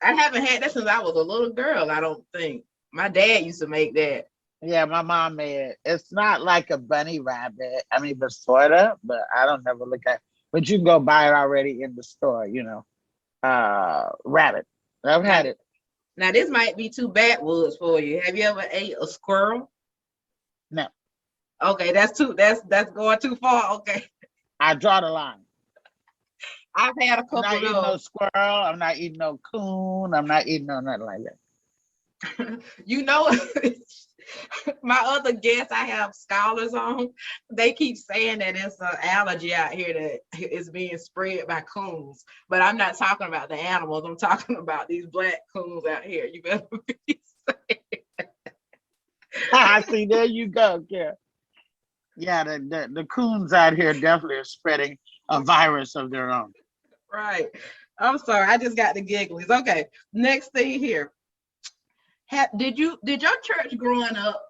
I haven't had that since I was a little girl, I don't think. My dad used to make that. Yeah, my mom made it. It's not like a bunny rabbit. I mean, but sort of, but I don't never look at it. But you can go buy it already in the store, rabbit. I've had it. Now, this might be too backwoods for you. Have you ever ate a squirrel? No. Okay, that's going too far. Okay. I draw the line. I've had a couple I'm not of eating no squirrel. I'm not eating no coon. I'm not eating no nothing like that. My other guests I have scholars on, they keep saying that it's an allergy out here that is being spread by coons. But I'm not talking about the animals. I'm talking about these black coons out here. You better be safe. I see. There you go, Kera. Yeah, the coons out here definitely are spreading a virus of their own. Right. I'm sorry. I just got the gigglies. Okay. Next thing here. Did your church growing up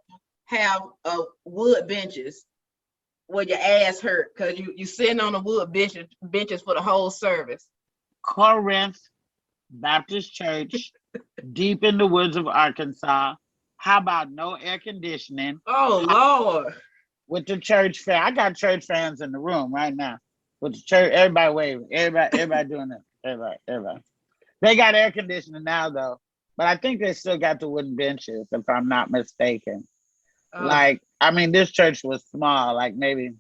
have wood benches where your ass hurt because you sitting on the wood benches for the whole service? Corinth Baptist Church, deep in the woods of Arkansas. How about no air conditioning? Oh Lord. With the church fan. I got church fans in the room right now. With the church, everybody waving. Everybody doing it. Everybody. They got air conditioning now though. But I think they still got the wooden benches, if I'm not mistaken. Like, I mean, this church was small, like maybe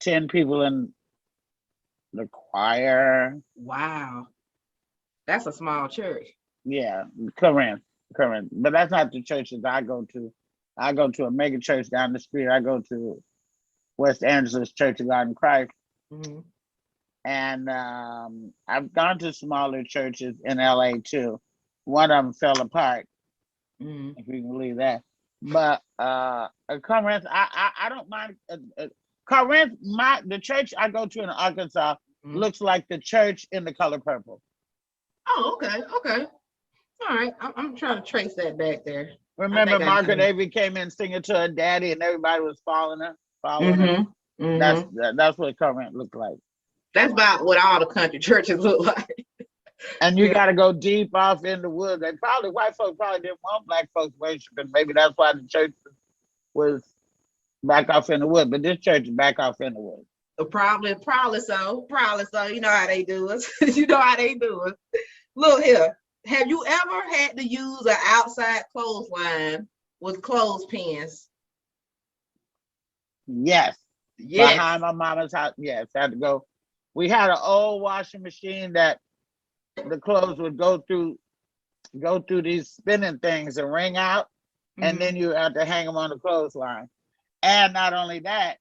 10 people in the choir. Wow. That's a small church. Yeah, Corinth. But that's not the churches I go to. I go to a mega church down the street. I go to West Angeles Church of God in Christ. Mm-hmm. And I've gone to smaller churches in LA too. One of them fell apart, if you can believe that. But Corinth, I don't mind. Corinth, the church I go to in Arkansas looks like the church in The Color Purple. Oh, okay. All right, I'm trying to trace that back there. Remember, Margaret Avery came in singing to her daddy, and everybody was following her. That's what Corinth looked like. That's about what all the country churches look like. And you got to go deep off in the woods. And probably white folks probably didn't want black folks worshiping. Maybe that's why the church was back off in the woods. But this church is back off in the woods. Probably so. You know how they do it. Look here. Have you ever had to use an outside clothesline with clothespins? Yes. Behind my mama's house. Yes, had to go. We had an old washing machine that the clothes would go through these spinning things and wring out, and then you have to hang them on the clothesline. And not only that,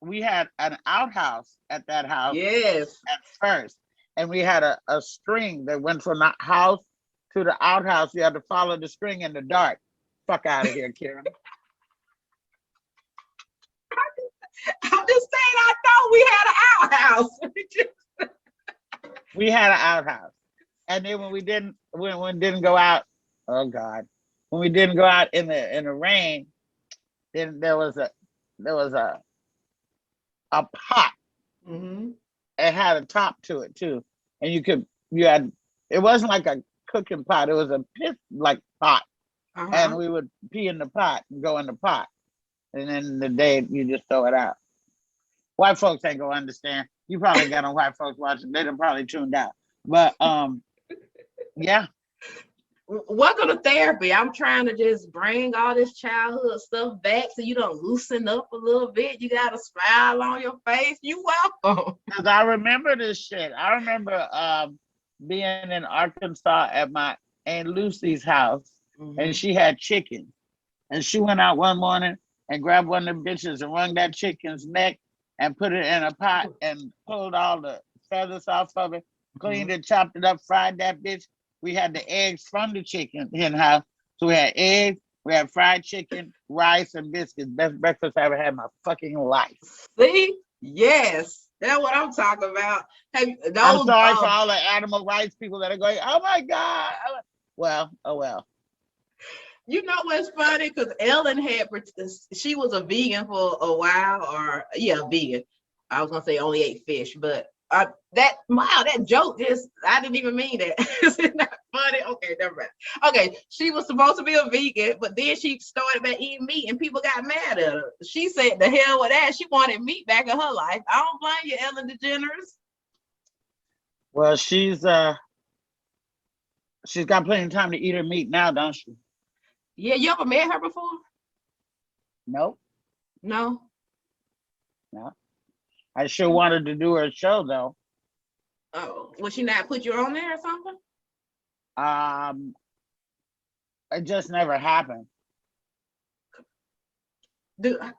we had an outhouse at that house. Yes. At first, and we had a string that went from the house to the outhouse. You had to follow the string in the dark. Fuck out of here, Kera. I'm just saying, I thought we had an outhouse. We had an outhouse. And then when we didn't go out, oh God, when we didn't go out in the rain, then there was a pot. It had a top to it too, and it wasn't like a cooking pot. It was a pit like pot, and we would pee in the pot and go in the pot, and then the day you just throw it out. White folks ain't gonna understand. You probably got on white folks watching. They'd have probably tuned out. But yeah. Welcome to therapy. I'm trying to just bring all this childhood stuff back so you don't loosen up a little bit. You got a smile on your face. You welcome. Because I remember this shit. I remember being in Arkansas at my Aunt Lucy's house, and she had chicken. And she went out one morning and grabbed one of the bitches and wrung that chicken's neck and put it in a pot and pulled all the feathers off of it, cleaned it, chopped it up, fried that bitch. We had the eggs from the chicken in the house. So we had eggs, we had fried chicken, rice, and biscuits. Best breakfast I ever had in my fucking life. See? Yes. That's what I'm talking about. I'm sorry for all the animal rights people that are going, oh my God. Well, oh well. You know what's funny? Because Ellen she was a vegan for a while, vegan. I was gonna say only ate fish, but that joke I didn't even mean that. Is it not funny? Okay, never mind. Okay, she was supposed to be a vegan, but then she started back eating meat, and people got mad at her. She said, "The hell with that." She wanted meat back in her life. I don't blame you, Ellen DeGeneres. Well, she's got plenty of time to eat her meat now, don't she? Yeah, you ever met her before? Nope. No. I sure wanted to do her show though. Oh, would she not put you on there or something? It just never happened. I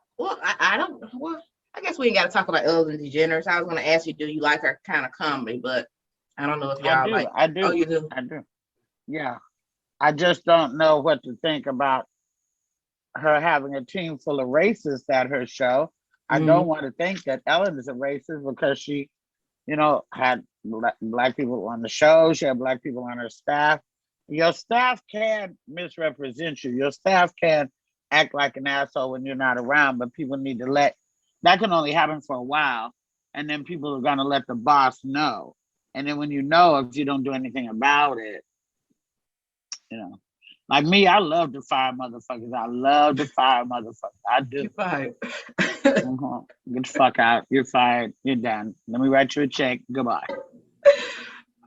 guess we ain't got to talk about Ellen DeGeneres. I was going to ask you, do you like her kind of comedy? But I don't know if y'all like. I do. Oh, you do? I do. Yeah. I just don't know what to think about her having a team full of racists at her show. I don't want to think that Ellen is a racist because she, had black people on the show. She had black people on her staff. Your staff can misrepresent you. Your staff can act like an asshole when you're not around, but people need to that can only happen for a while. And then people are going to let the boss know. And then when if you don't do anything about it, Like me, I love to fire motherfuckers. I love to fire motherfuckers. I You do. fired. Get the fuck out. You're fired. You're done. Let me write you a check. Goodbye.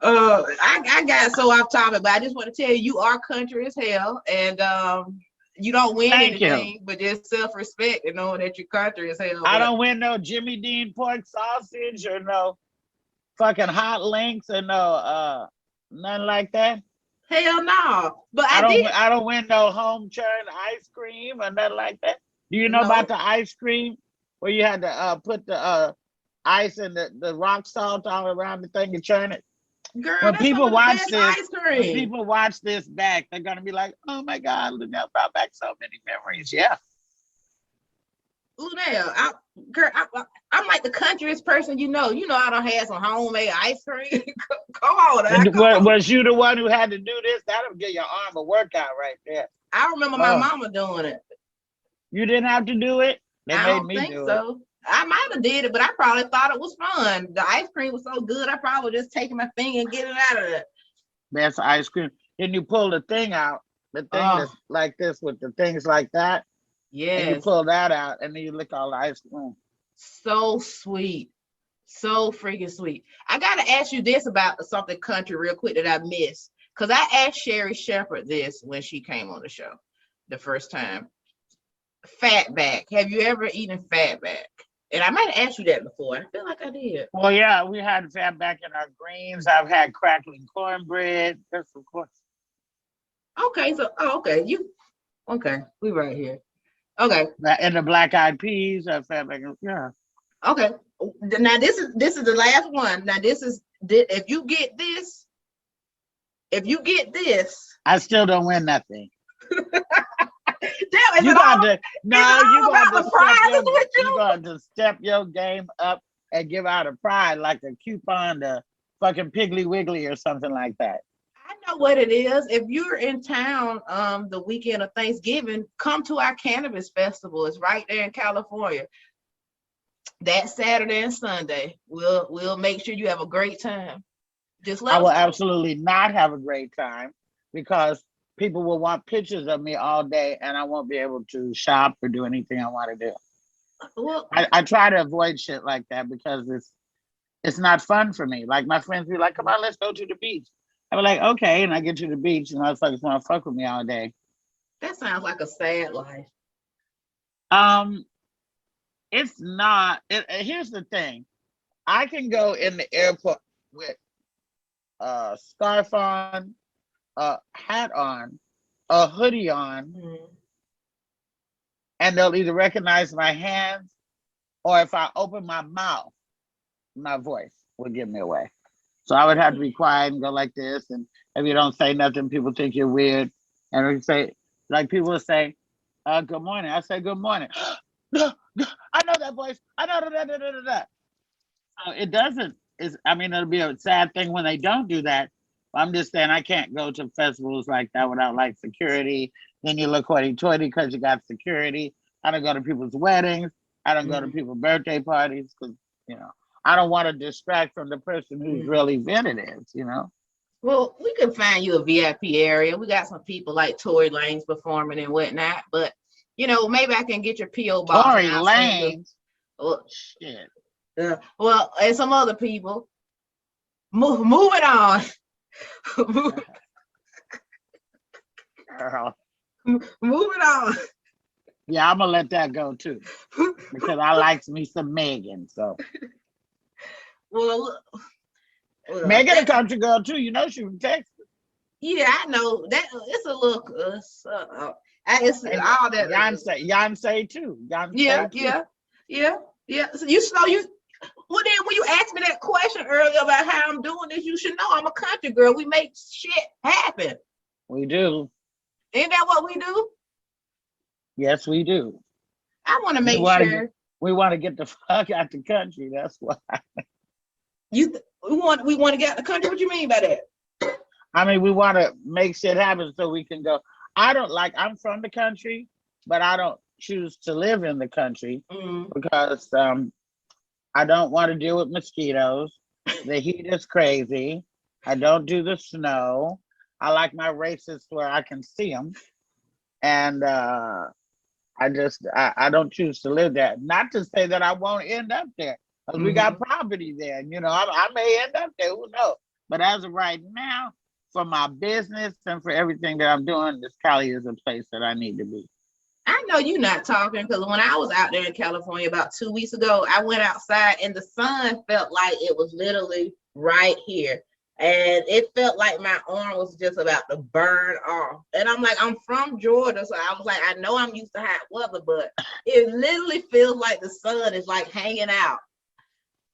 I got so off topic, but I just want to tell you, you are country as hell, and you don't win Thank you. anything but just self-respect and knowing that you're country as hell. I But don't win no Jimmy Dean pork sausage or no fucking hot links or no nothing like that. hell no. But I I don't did. I don't win no home churned ice cream or nothing like that. Do you know No, about the ice cream where you had to put the ice and the rock salt all around the thing and churn it? girl, When that's some people of the watch best this, ice when cream. people watch this back, they're gonna be like, "Oh my God, Luenell brought back so many memories." Yeah. Luenell, girl, I'm like the countryest person you know. You know I don't have some homemade ice cream. Come on, now, And come on. was you the one who had to do this? That'll give your arm a workout right there. I remember my Oh, mama doing it. you didn't have to do it. They I made don't me think do it. so. I might have did it, but I probably thought it was fun. The ice cream was so good, I probably just taking my finger and getting it out of there. That's ice cream. Then you pull the thing out, the thing Oh, that's like this with the things like that, and you yes. pull that out, and then you lick all the ice cream. So sweet. So freaking sweet. I gotta ask you this about something country real quick that I missed. Because I asked Sherry Shepherd this when she came on the show the first time. Fatback. Have you ever eaten fatback? And I might have asked you that before. I feel like I did. Well, yeah, we had fat back in our greens. I've had crackling cornbread. Yes, of course. Okay, so okay, we right here. Okay, And the black eyed peas, fat back. Yeah. okay. Now this is the last one. Now this is if you get this, I still don't win nothing. damn, You got to no, you got about to the step prizes your with you you? got to step your game up and give out a prize like a coupon to fucking Piggly Wiggly or something like that. I know what it is. If you're in town the weekend of Thanksgiving, come to our cannabis festival. It's right there in California. That Saturday and Sunday. We'll make sure you have a great time. Just I let will us know. absolutely not have a great time because people will want pictures of me all day and I won't be able to shop or do anything I want to do. Well, I try to avoid shit like that because it's not fun for me. Like my friends be like, "Come on, let's go to the beach." I'm like, "Okay," and I get to the beach and motherfuckers want to fuck with me all day. that sounds like a sad life. Um, it's not. Here's the thing: I can go in the airport with a scarf on, a hat on, a hoodie on, and they'll either recognize my hands or if I open my mouth, my voice will give me away. So I would have to be quiet and go like this. And if you don't say nothing, people think you're weird. And we say, like people will say, "Good morning." I say, "Good morning." I know that voice. I know that. So it doesn't. I mean, it'll be a sad thing when they don't do that. I'm just saying I can't go to festivals like that without like security. Then you look hoity-toity because you got security. I don't go to people's weddings. I don't go to people's birthday parties because I don't want to distract from the person whose real event it is. Well, we can find you a VIP area. We got some people like Tory Lanez performing and whatnot, but maybe I can get your PO box and Tory I'll send you. Lanez. Shit. Well, and some other people. Moving on. Girl. Moving on. Yeah, I'm gonna let that go too because I likes me some Megan. So Well, Megan a country girl too. She from Texas. Yeah, I know that it's a little. It's And all that. Beyonce too. Beyonce too. Yeah. So you. Well, then when you asked me that question earlier about how I'm doing this, you should know I'm a country girl. We make shit happen. We do. Ain't that what we do? Yes, we do. I want to make sure. We want to get the fuck out the country. That's why. We want to get out the country. What you mean by that? I mean, we want to make shit happen so we can go. I'm from the country, but I don't choose to live in the country because I don't want to deal with mosquitoes. The heat is crazy. I don't do the snow. I like my races where I can see them, and I don't choose to live there. Not to say that I won't end up there, because we got property there. And, I may end up there. Who knows? But as of right now, for my business and for everything that I'm doing, this Cali is a place that I need to be. I know you're not talking, because when I was out there in California about 2 weeks ago, I went outside and the sun felt like it was literally right here. And it felt like my arm was just about to burn off. And I'm like, I'm from Georgia, so I was like, I know I'm used to hot weather, but it literally feels like the sun is like hanging out.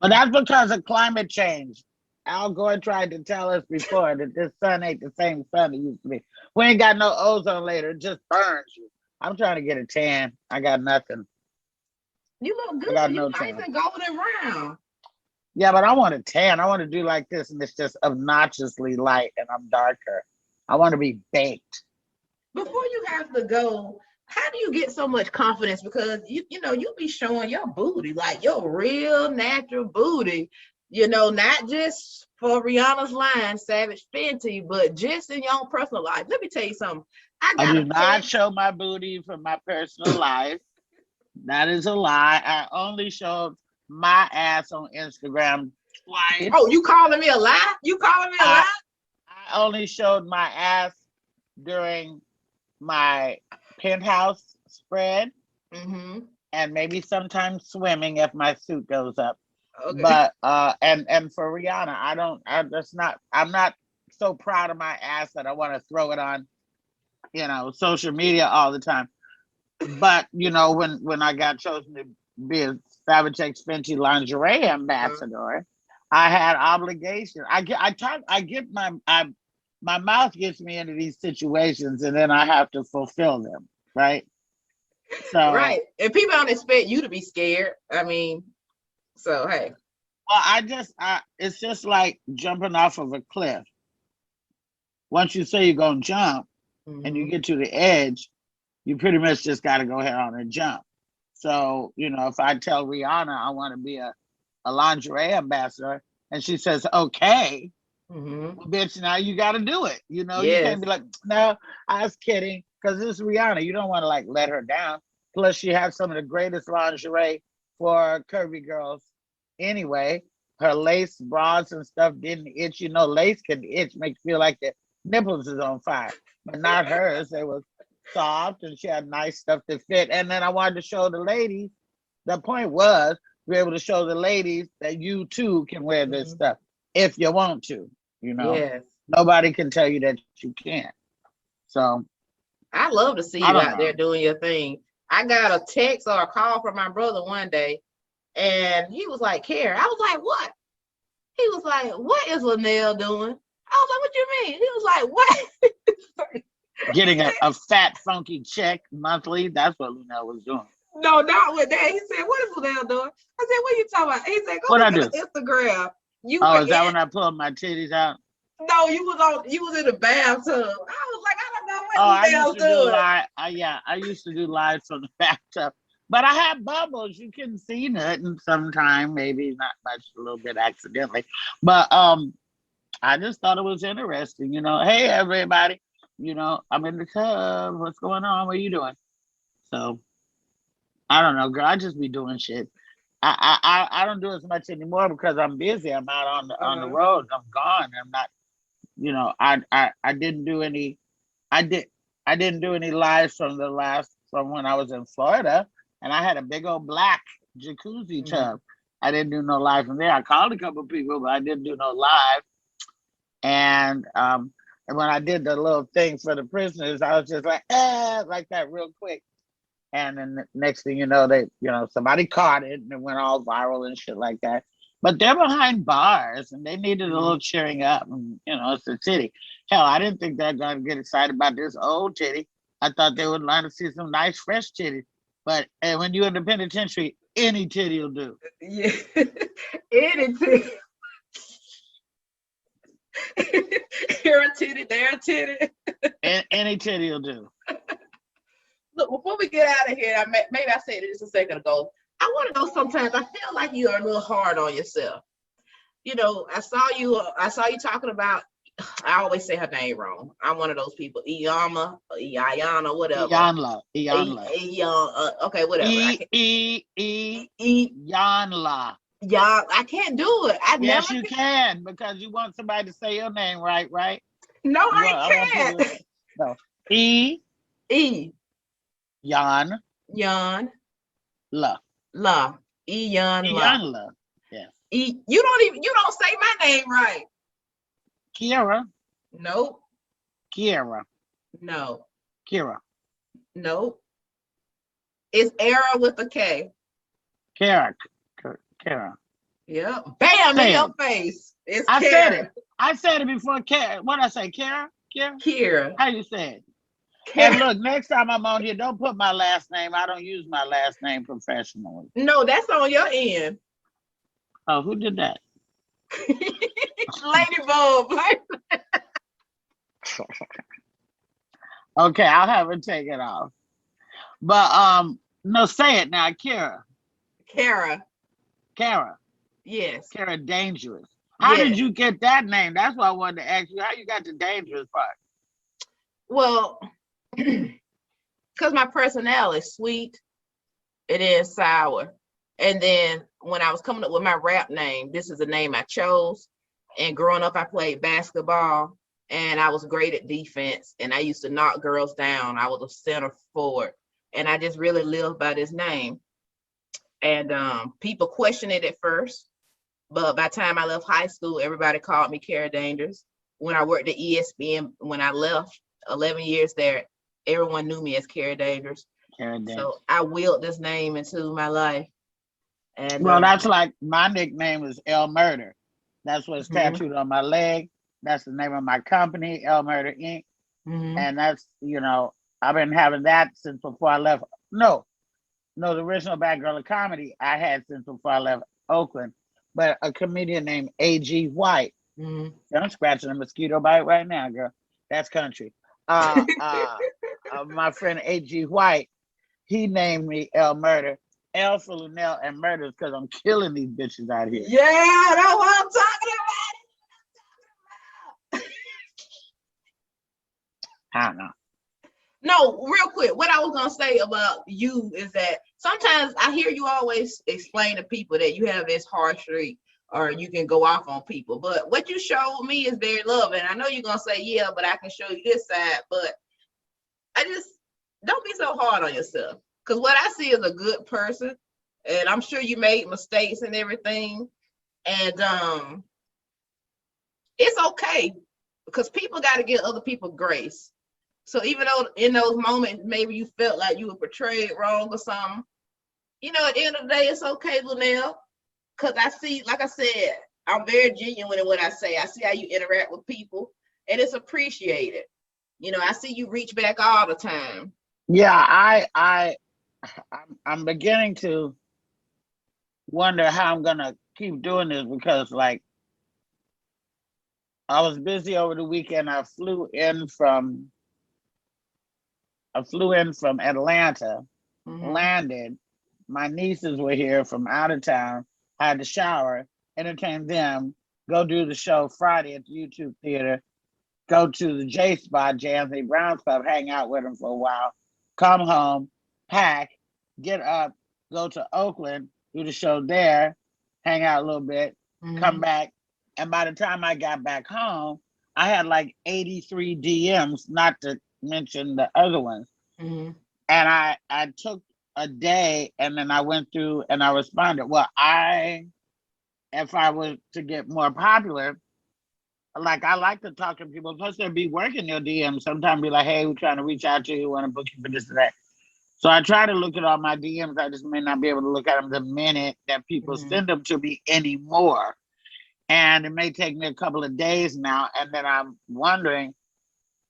But that's because of climate change. Al Gore tried to tell us before that this sun ain't the same sun it used to be. We ain't got no ozone layer, it just burns you. I'm trying to get a tan. I got nothing. You look I good. got You no nice tan. and golden brown. Yeah, but I want a tan. I want to do like this, and it's just obnoxiously light, and I'm darker. I want to be baked. Before you have to go, how do you get so much confidence? Because you be showing your booty, like your real natural booty, not just for Rihanna's line, Savage Fenty, but just in your own personal life. Let me tell you something. I do not show my booty for my personal life. That is a lie. I only showed my ass on Instagram twice. Oh, you calling me a lie? You calling me a lie? I only showed my ass during my penthouse spread, and maybe sometimes swimming if my suit goes up. Okay. But and for Rihanna, I'm not so proud of my ass that I want to throw it on, social media all the time. But when I got chosen to be a Savage X Fenty lingerie ambassador, I had obligation. My mouth gets me into these situations, and then I have to fulfill them, right? So right, and people don't expect you to be scared. I mean, so hey. Well, it's just like jumping off of a cliff. Once you say you're gonna jump, and you get to the edge, you pretty much just got to go ahead on and jump. So, if I tell Rihanna I want to be a lingerie ambassador, and she says, okay, well, bitch, now you got to do it. You can't be like, no, I was kidding, because this is Rihanna. You don't want to let her down. Plus, she has some of the greatest lingerie for curvy girls anyway. Her lace bras and stuff didn't itch. Lace can itch, make you feel like the nipples is on fire, but not hers. They were soft, and she had nice stuff to fit. And then I wanted to show the ladies. The point was be able to show the ladies that you too can wear this stuff if you want to. Yes. Nobody can tell you that you can't. So I love to see you out there doing your thing. I got a text or a call from my brother one day, and he was like, Kera. I was like, what? He was like, what is Luenell doing? I was like, what do you mean? He was like, what? Getting a fat, funky check monthly. That's what Luenell was doing. No, not with that. He said, what is Luenell doing? I said, what are you talking about? He said, go look at Instagram. Is that when I pulled my titties out? No, you was in the bathtub. I was like, I don't know what Luenell's doing. I used to do lives from the bathtub. But I had bubbles. You can see nothing sometime, maybe not much, a little bit accidentally. But I just thought it was interesting. Hey, everybody. I'm in the tub. What's going on? What are you doing? So I don't know, girl. I just be doing shit. I don't do as much anymore because I'm busy. I'm out on the road. I'm gone. I'm not. I didn't do any. I didn't do any lives from when I was in Florida, and I had a big old black jacuzzi tub. I didn't do no live from there. I called a couple of people, but I didn't do no live. And when I did the little thing for the prisoners, I was just like that real quick. And then the next thing you know, somebody caught it and it went all viral and shit like that. But they're behind bars and they needed a little cheering up. And, it's a titty. Hell, I didn't think they're going to get excited about this old titty. I thought they would learn to see some nice, fresh titty. But when you're in the penitentiary, any titty will do. Yeah, any titty. Here a titty, there a titty. Any titty will do. Look, before we get out of here, maybe I said it just a second ago. I want to know, sometimes I feel like you are a little hard on yourself. I saw you talking about I always say her name wrong. I'm one of those people. Iyama, Iyana, whatever. Iyanla. Okay, whatever. I can't. Iyanla. Y'all, I can't do it. I never Yes, you can, because you want somebody to say your name right, right? No, I want people I to no. E can't. Yan Yan La. La. Yan La. Iyanla. Yes. You don't say my name right. Kera. Nope. Kera. No. Kera. Nope. It's Era with a K. Kera. Kera. Yep. Bam in Say your it. face. It's I said it. Kara. I said it before. Kera. What I say? Kera? Kera? Kira. How you say it? Kara. And look, next time I'm on here, don't put my last name. I don't use my last name professionally. No, that's on your end. Oh, who did that? Ladybug. Okay, I'll have her take it off. But no, say it now, Kera. Kara. Kera. Yes. Kera Dangerous. How Yes. did you get that name? That's what I wanted to ask you. How you got the dangerous part? Well, because my personality is sweet, it is sour. And then when I was coming up with my rap name, this is the name I chose. And growing up, I played basketball and I was great at defense. And I used to knock girls down. I was a center forward. And I just really lived by this name. And people questioned it at first. But by the time I left high school, everybody called me Kara Dangerous. When I worked at ESPN, when I left 11 years there, everyone knew me as Kara Dangerous. Kera Dangerous. So I willed this name into my life. And Well, that's like my nickname is L Murder. That's what's tattooed on my leg. That's the name of my company, L Murder Inc. And that's, I've been having that since before I left. No, the original Bad Girl of Comedy I had since before I left Oakland. But a comedian named A.G. White. I'm scratching a mosquito bite right now, girl. That's country. My friend A.G. White, he named me L Murder. L for Luenell and Murders, because I'm killing these bitches out here. Yeah, that's what I'm talking about. I don't know. No, real quick, what I was gonna say about you is that sometimes I hear you always explain to people that you have this harsh streak or you can go off on people. But what you showed me is very loving. I know you're gonna say, yeah, but I can show you this side. But I just don't be so hard on yourself. Because what I see is a good person. And I'm sure you made mistakes and everything. And it's okay because people got to give other people grace. So even though in those moments maybe you felt like you were portrayed wrong or something, at the end of the day, it's okay, Luenell. Because I see, like I said, I'm very genuine in what I say. I see how you interact with people, and it's appreciated. I see you reach back all the time. Yeah, I'm beginning to wonder how I'm gonna keep doing this, because like I was busy over the weekend. I flew in from Atlanta, landed. My nieces were here from out of town. I had to shower, entertain them, go do the show Friday at the YouTube Theater, go to the J Spot, J. Anthony Brown's Club, hang out with him for a while, come home, pack, get up, go to Oakland, do the show there, hang out a little bit, come back. And by the time I got back home, I had like 83 DMs, not to mention the other ones. And I took a day and then I went through and I responded. Well, if I was to get more popular, like I like to talk to people, plus they'll be working their DMs. Sometimes be like, hey, we're trying to reach out to you, want to book you for this or that. So I try to look at all my DMs. I just may not be able to look at them the minute that people send them to me anymore. And it may take me a couple of days now. And then I'm wondering,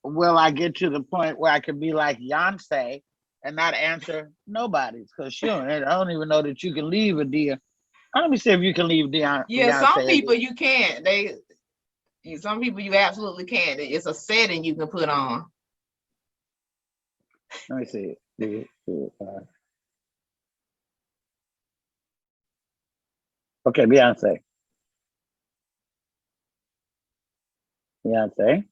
will I get to the point where I can be like Beyonce and not answer nobody's? Because I don't even know that you can leave a DM. Let me see if you can leave Beyonce. Yeah, some people you can't. Some people you absolutely can't. It's a setting you can put on. Let me see. Okay, Beyonce. Beyonce.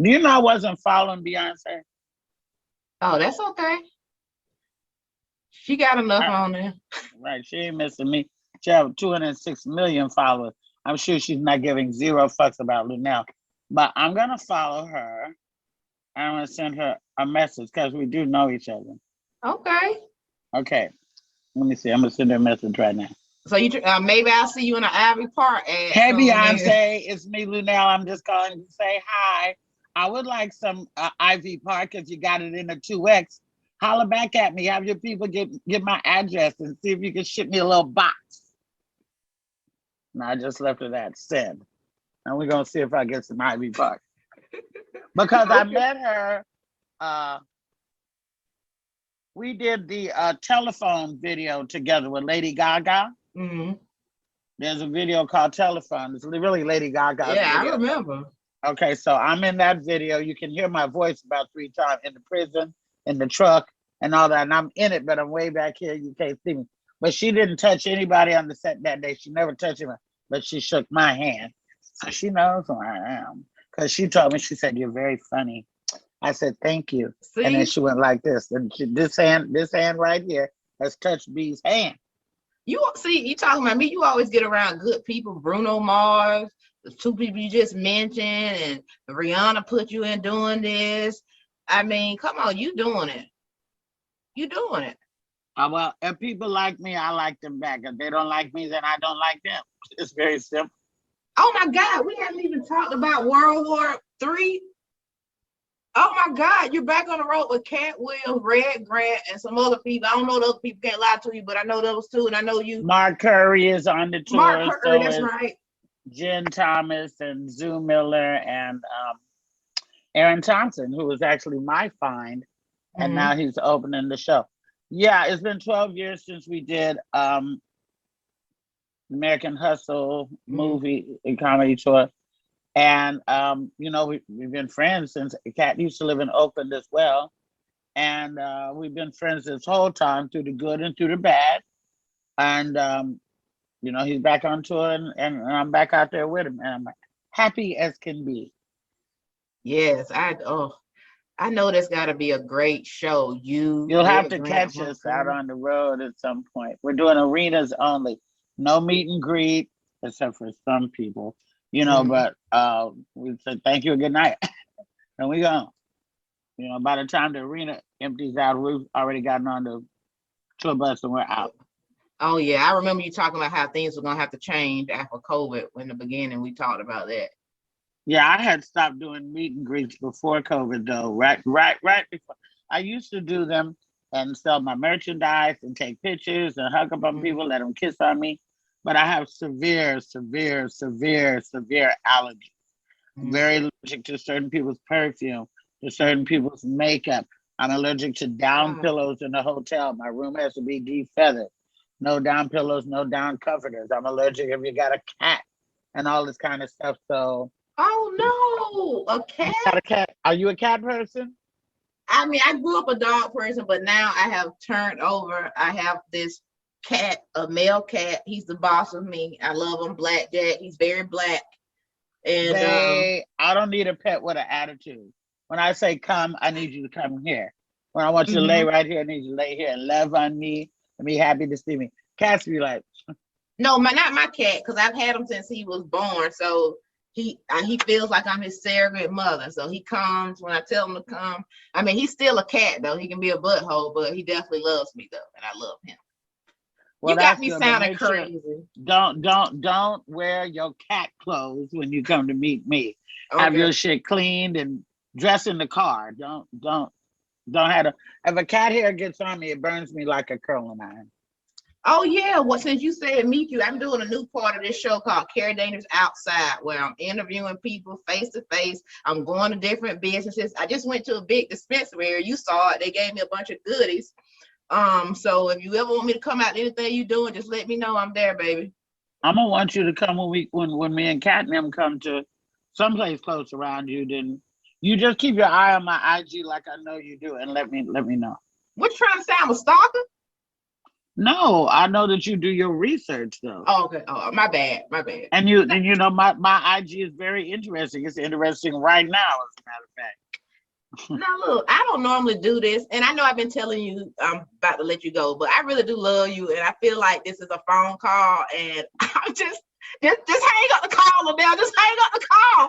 Do you know I wasn't following Beyonce? Oh, that's okay. She got enough I, on there. right, she ain't missing me. She have 206 million followers. I'm sure she's not giving zero fucks about Luenell. But I'm gonna follow her. I'm gonna send her a message because we do know each other. Okay. Okay, let me see. I'm gonna send her a message right now. So you maybe I'll see you in an Ivy Park ad Hey soon. Beyonce, it's me, Luenell. I'm just calling to say hi. I would like some Ivy Park if you got it in a 2X. Holler back at me. Have your people get my address and see if you can ship me a little box. And I just left her that send. And we're gonna see if I get some Ivy Park. Because I met her, we did the telephone video together with Lady Gaga. Mm-hmm. There's a video called Telephone. It's really Lady Gaga's Yeah, video. I remember. Okay, so I'm in that video. You can hear my voice about 3 times in the prison, in the truck, and all that. And I'm in it, but I'm way back here. You can't see me. But she didn't touch anybody on the set that day. She never touched me, but she shook my hand. So she knows who I am. Because she told me, she said, "You're very funny." I said, "Thank you." See? And then she went like this. And this hand right here has touched B's hand. You see, you talking about me, you always get around good people. Bruno Mars, the 2 people you just mentioned, and Rihanna put you in doing this. I mean, come on, you doing it. You doing it. Well, if people like me, I like them back. If they don't like me, then I don't like them. It's very simple. Oh my God, we haven't even talked about World War III. Oh my God, you're back on the road with Katt Williams, Red Grant, and some other people. I don't know the other people, can't lie to you, but I know those 2, and I know you. Mark Curry is on the tour. Mark Curry, So that's is right. Jen Thomas and Zoo Miller and Aaron Thompson, who was actually my find, and now he's opening the show. Yeah, it's been 12 years since we did American Hustle movie and comedy tour. And you know, we've been friends since Katt used to live in Oakland as well. And we've been friends this whole time through the good and through the bad. And you know, he's back on tour and I'm back out there with him. And I'm happy as can be. Yes, I know that's got to be a great show. You'll have to catch us out on the road at some point. We're doing arenas only, no meet and greet, except for some people, you know. But we said thank you and good night, and we go. You know, by the time the arena empties out, we've already gotten on the tour bus and we're out. Oh yeah, I remember you talking about how things were gonna have to change after COVID. In the beginning, we talked about that. Yeah, I had stopped doing meet and greets before COVID, though. Right before. I used to do them and sell my merchandise and take pictures and hug up on people, let them kiss on me. But I have severe allergies. I'm very allergic to certain people's perfume, to certain people's makeup. I'm allergic to down pillows in the hotel. My room has to be defeathered. No down pillows, no down comforters. I'm allergic if you got a cat and all this kind of stuff. So. Oh no, a cat? Got a cat. Are you a cat person? I mean, I grew up a dog person, but now I have turned over. I have this cat, a male cat. He's the boss of me. I love him, Black Jack. He's very black. And I don't need a pet with an attitude. When I say come, I need you to come here. When I want you to lay right here, I need you to lay here and love on me and be happy to see me. Cats be like, no, not my cat, because I've had him since he was born. So he feels like I'm his surrogate mother. So he comes when I tell him to come. I mean, he's still a cat though. He can be a butthole, but he definitely loves me though, and I love him. Well, you got me sounding crazy. Sure, don't wear your cat clothes when you come to meet me. Okay. Have your shit cleaned and dress in the car. Don't have to. If a cat hair gets on me, it burns me like a curling iron. Oh yeah, well, since you said meet you, I'm doing a new part of this show called Kera Dangerous Outside, where I'm interviewing people face to face. I'm going to different businesses. I just went to a big dispensary. You saw it. They gave me a bunch of goodies. So if you ever want me to come out to anything you doing, just let me know. I'm there, baby. I'm gonna want you to come when me and Katt and them come to someplace close around you. Then you just keep your eye on my IG like I know you do, and let me know. What you trying to say? I'm a stalker? No, I know that you do your research though. Oh, okay. Oh, my bad. My bad. And you know my IG is very interesting. It's interesting right now, as a matter of fact. Now look, I don't normally do this, and I know I've been telling you I'm about to let you go, but I really do love you, and I feel like this is a phone call, and I'm just hang up the call, Adele. Just hang up the call.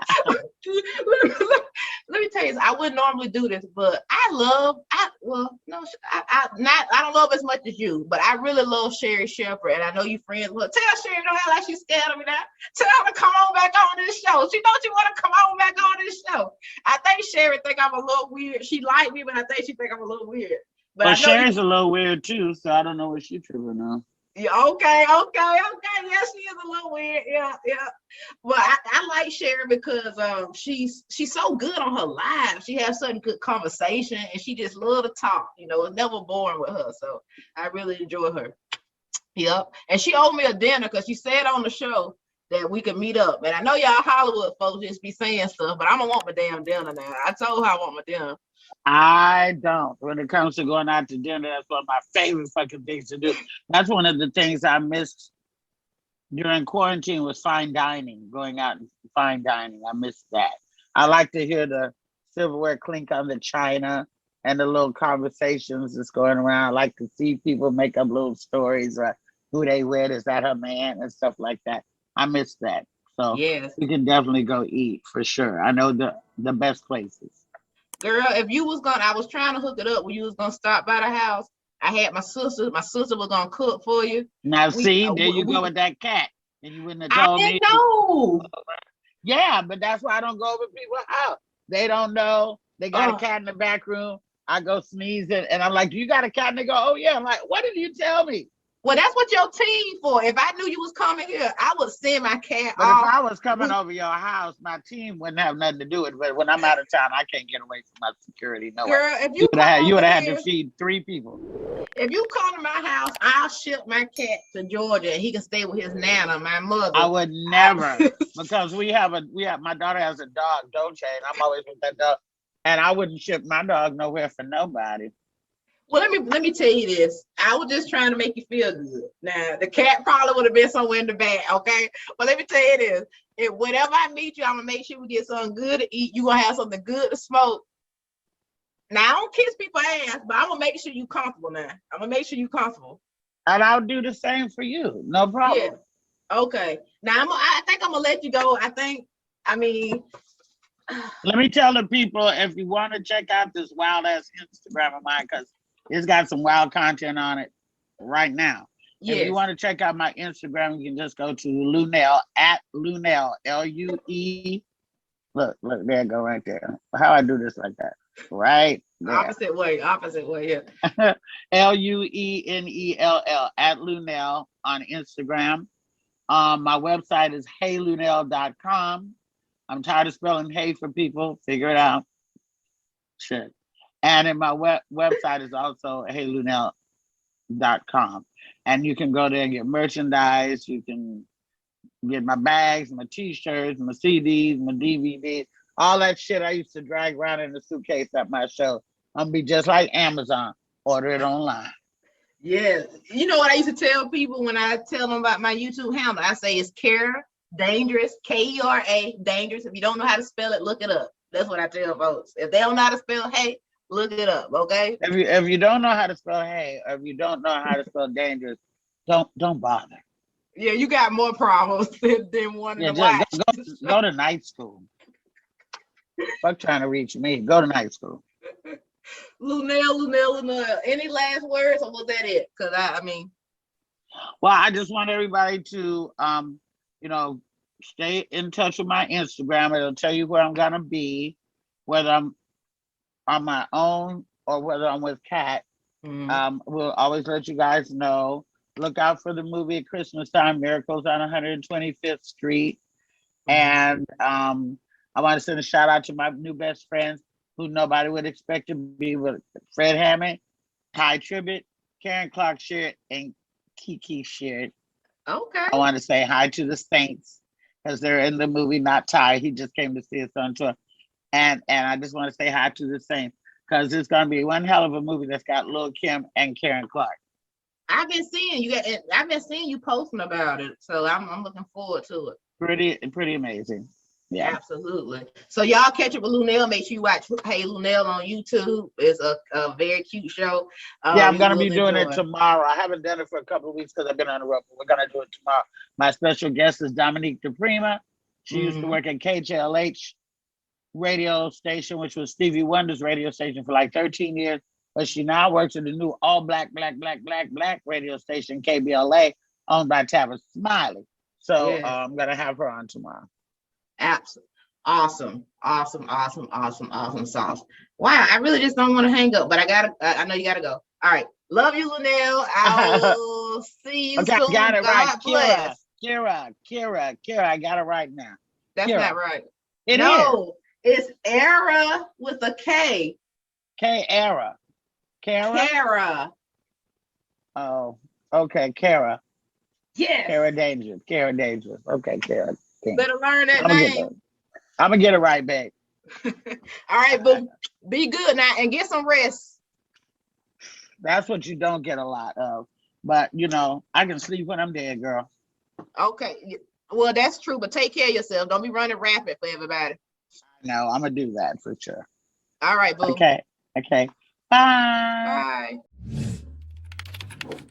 Let me tell you, I wouldn't normally do this, but well, no, I don't love as much as you, but I really love Sherry Shepherd, and I know you friends. Well, tell Sherry don't act like she's scared of me now. Tell her to come on back on this show. She knows you want to come on back on this show. I think Sherry think I'm a little weird. She like me, but I think she think I'm a little weird. But Well, I know you. Sherry's a little weird too, so I don't know what she's tripping on. Yeah, okay. Yeah, she is a little weird. Yeah. But I like Sherry because she's so good on her live. She has such good conversation, and she just love to talk. It's never boring with her. So I really enjoy her. Yep. And she owed me a dinner because she said on the show that we could meet up. And I know y'all Hollywood folks just be saying stuff, but I'm gonna want my damn dinner now. I told her I want my dinner. I don't. When it comes to going out to dinner, that's one of my favorite fucking things to do. That's one of the things I missed during quarantine was fine dining, going out and fine dining. I missed that. I like to hear the silverware clink on the china and the little conversations that's going around. I like to see people make up little stories, who they with, is that her man, and stuff like that. I miss that. So Yes. we can definitely go eat for sure. I know the best places. Girl, if you was gonna, I was trying to hook it up when you was gonna stop by the house. I had my sister. My sister was gonna cook for you. Now, We, see, uh, there you go we, with that cat. And you wouldn't have I told didn't me. know. Yeah, but that's why I don't go over people's house. They don't know. They got a Oh, cat in the back room. I go sneeze and I'm like, "Do you got a cat?" And they go, "Oh yeah." I'm like, "What did you tell me?" well, that's what your team for. If I knew you was coming here, I would send my cat But if off. I was coming We, over your house, my team wouldn't have nothing to do with it. But when I'm out of town, I can't get away from my security. No way. girl, if you come You over would have had to here, feed 3 people. if you come to my house, I'll ship my cat to Georgia, and he can stay with his nana, my I mother. would never, because we have my daughter has a dog, Dolce, and I'm always with that dog. And I wouldn't ship my dog nowhere for nobody. Well, let me tell you this. I was just trying to make you feel good. Now, the cat probably would have been somewhere in the back, okay? But let me tell you this. If whenever I meet you, I'm gonna make sure we get something good to eat. You gonna have something good to smoke. Now, I don't kiss people's ass, but I'm gonna make sure you comfortable now. I'm gonna make sure you comfortable. And I'll do the same for you. No Yeah. problem. Okay. Now I think I'm gonna let you go. I mean, Let me tell the people, if you want to check out this wild ass Instagram of mine, because it's got some wild content on it right now. If you yes. want to check out my Instagram, you can just go to Luenell at Luenell, Lue. Look, there, go right there. How I do this like that? Right there. Opposite way, yeah. Luenell at Luenell on Instagram. My website is heylunell.com. I'm tired of spelling hey for people. Figure it out. Shit. And in my website is also heylunell.com. And you can go there and get merchandise. You can get my bags, my t-shirts, my CDs, my DVDs, all that shit I used to drag around in a suitcase at my show. I'm gonna be just like Amazon. Order it online. Yeah. You know what I used to tell people when I tell them about my YouTube handle? I say it's Kera Dangerous, Kera Dangerous. If you don't know how to spell it, look it up. That's what I tell folks. If they don't know how to spell hey, look it up, okay? If you don't know how to spell hey, or if you don't know how to spell dangerous, don't bother. Yeah, you got more problems than wanting Yeah, to just watch. go to night school. Fuck trying to reach me. Go to night school. Luenell. Any last words, or was that it? Because I mean, Well, I just want everybody to you know, stay in touch with my Instagram. It'll tell you where I'm gonna be, whether I'm on my own or whether I'm with Katt. We'll always let you guys know. Look out for the movie at Christmas time, Miracles on 125th Street. And I want to send a shout out to my new best friends who nobody would expect to be with Fred Hammond, Ty Tribbett, Karen Clark Sheard, and Kiki Sheard. okay. I want to say hi to the Saints because they're in the movie, not Ty. He just came to see us on tour. And I just want to say hi to the Saints because it's going to be one hell of a movie that's got Lil Kim and Karen Clark. I've been seeing you. I've been seeing you posting about it, so I'm looking forward to it. Pretty amazing. Yeah. Absolutely. So y'all catch up with Luenell. Make sure you watch Hey Luenell on YouTube. It's a very cute show. Yeah, I'm You gonna will be doing it enjoy. tomorrow. I haven't done it for a couple of weeks because I've been on the road, but we're gonna do it tomorrow. My special guest is Dominique DePrima. She used to work at KHLH radio station, which was Stevie Wonder's radio station for like 13 years. But she now works at the new all black radio station, KBLA, owned by Tavis Smiley. So Yes. I'm gonna have her on tomorrow. Absolutely. Awesome sauce. Wow, I really just don't want to hang up, but I know you gotta go. All right. Love you, Luenell. I will see you Okay, soon. got it right. God bless. Kera. I got it right now. That's Kera. not right. It No, it's Era with a K. Kera. Kera. Oh, okay, Kera. Yes. Kera Dangerous. Okay, Kera. Better learn that I'm name. gonna get it right, babe. All right, boo. Be good now and get some rest. That's what you don't get a lot of. But you know, I can sleep when I'm dead, girl. Okay. Well, that's true, but take care of yourself. Don't be running rapid for everybody. No, I'm gonna do that for sure. All right, boo. Okay. Bye. Bye.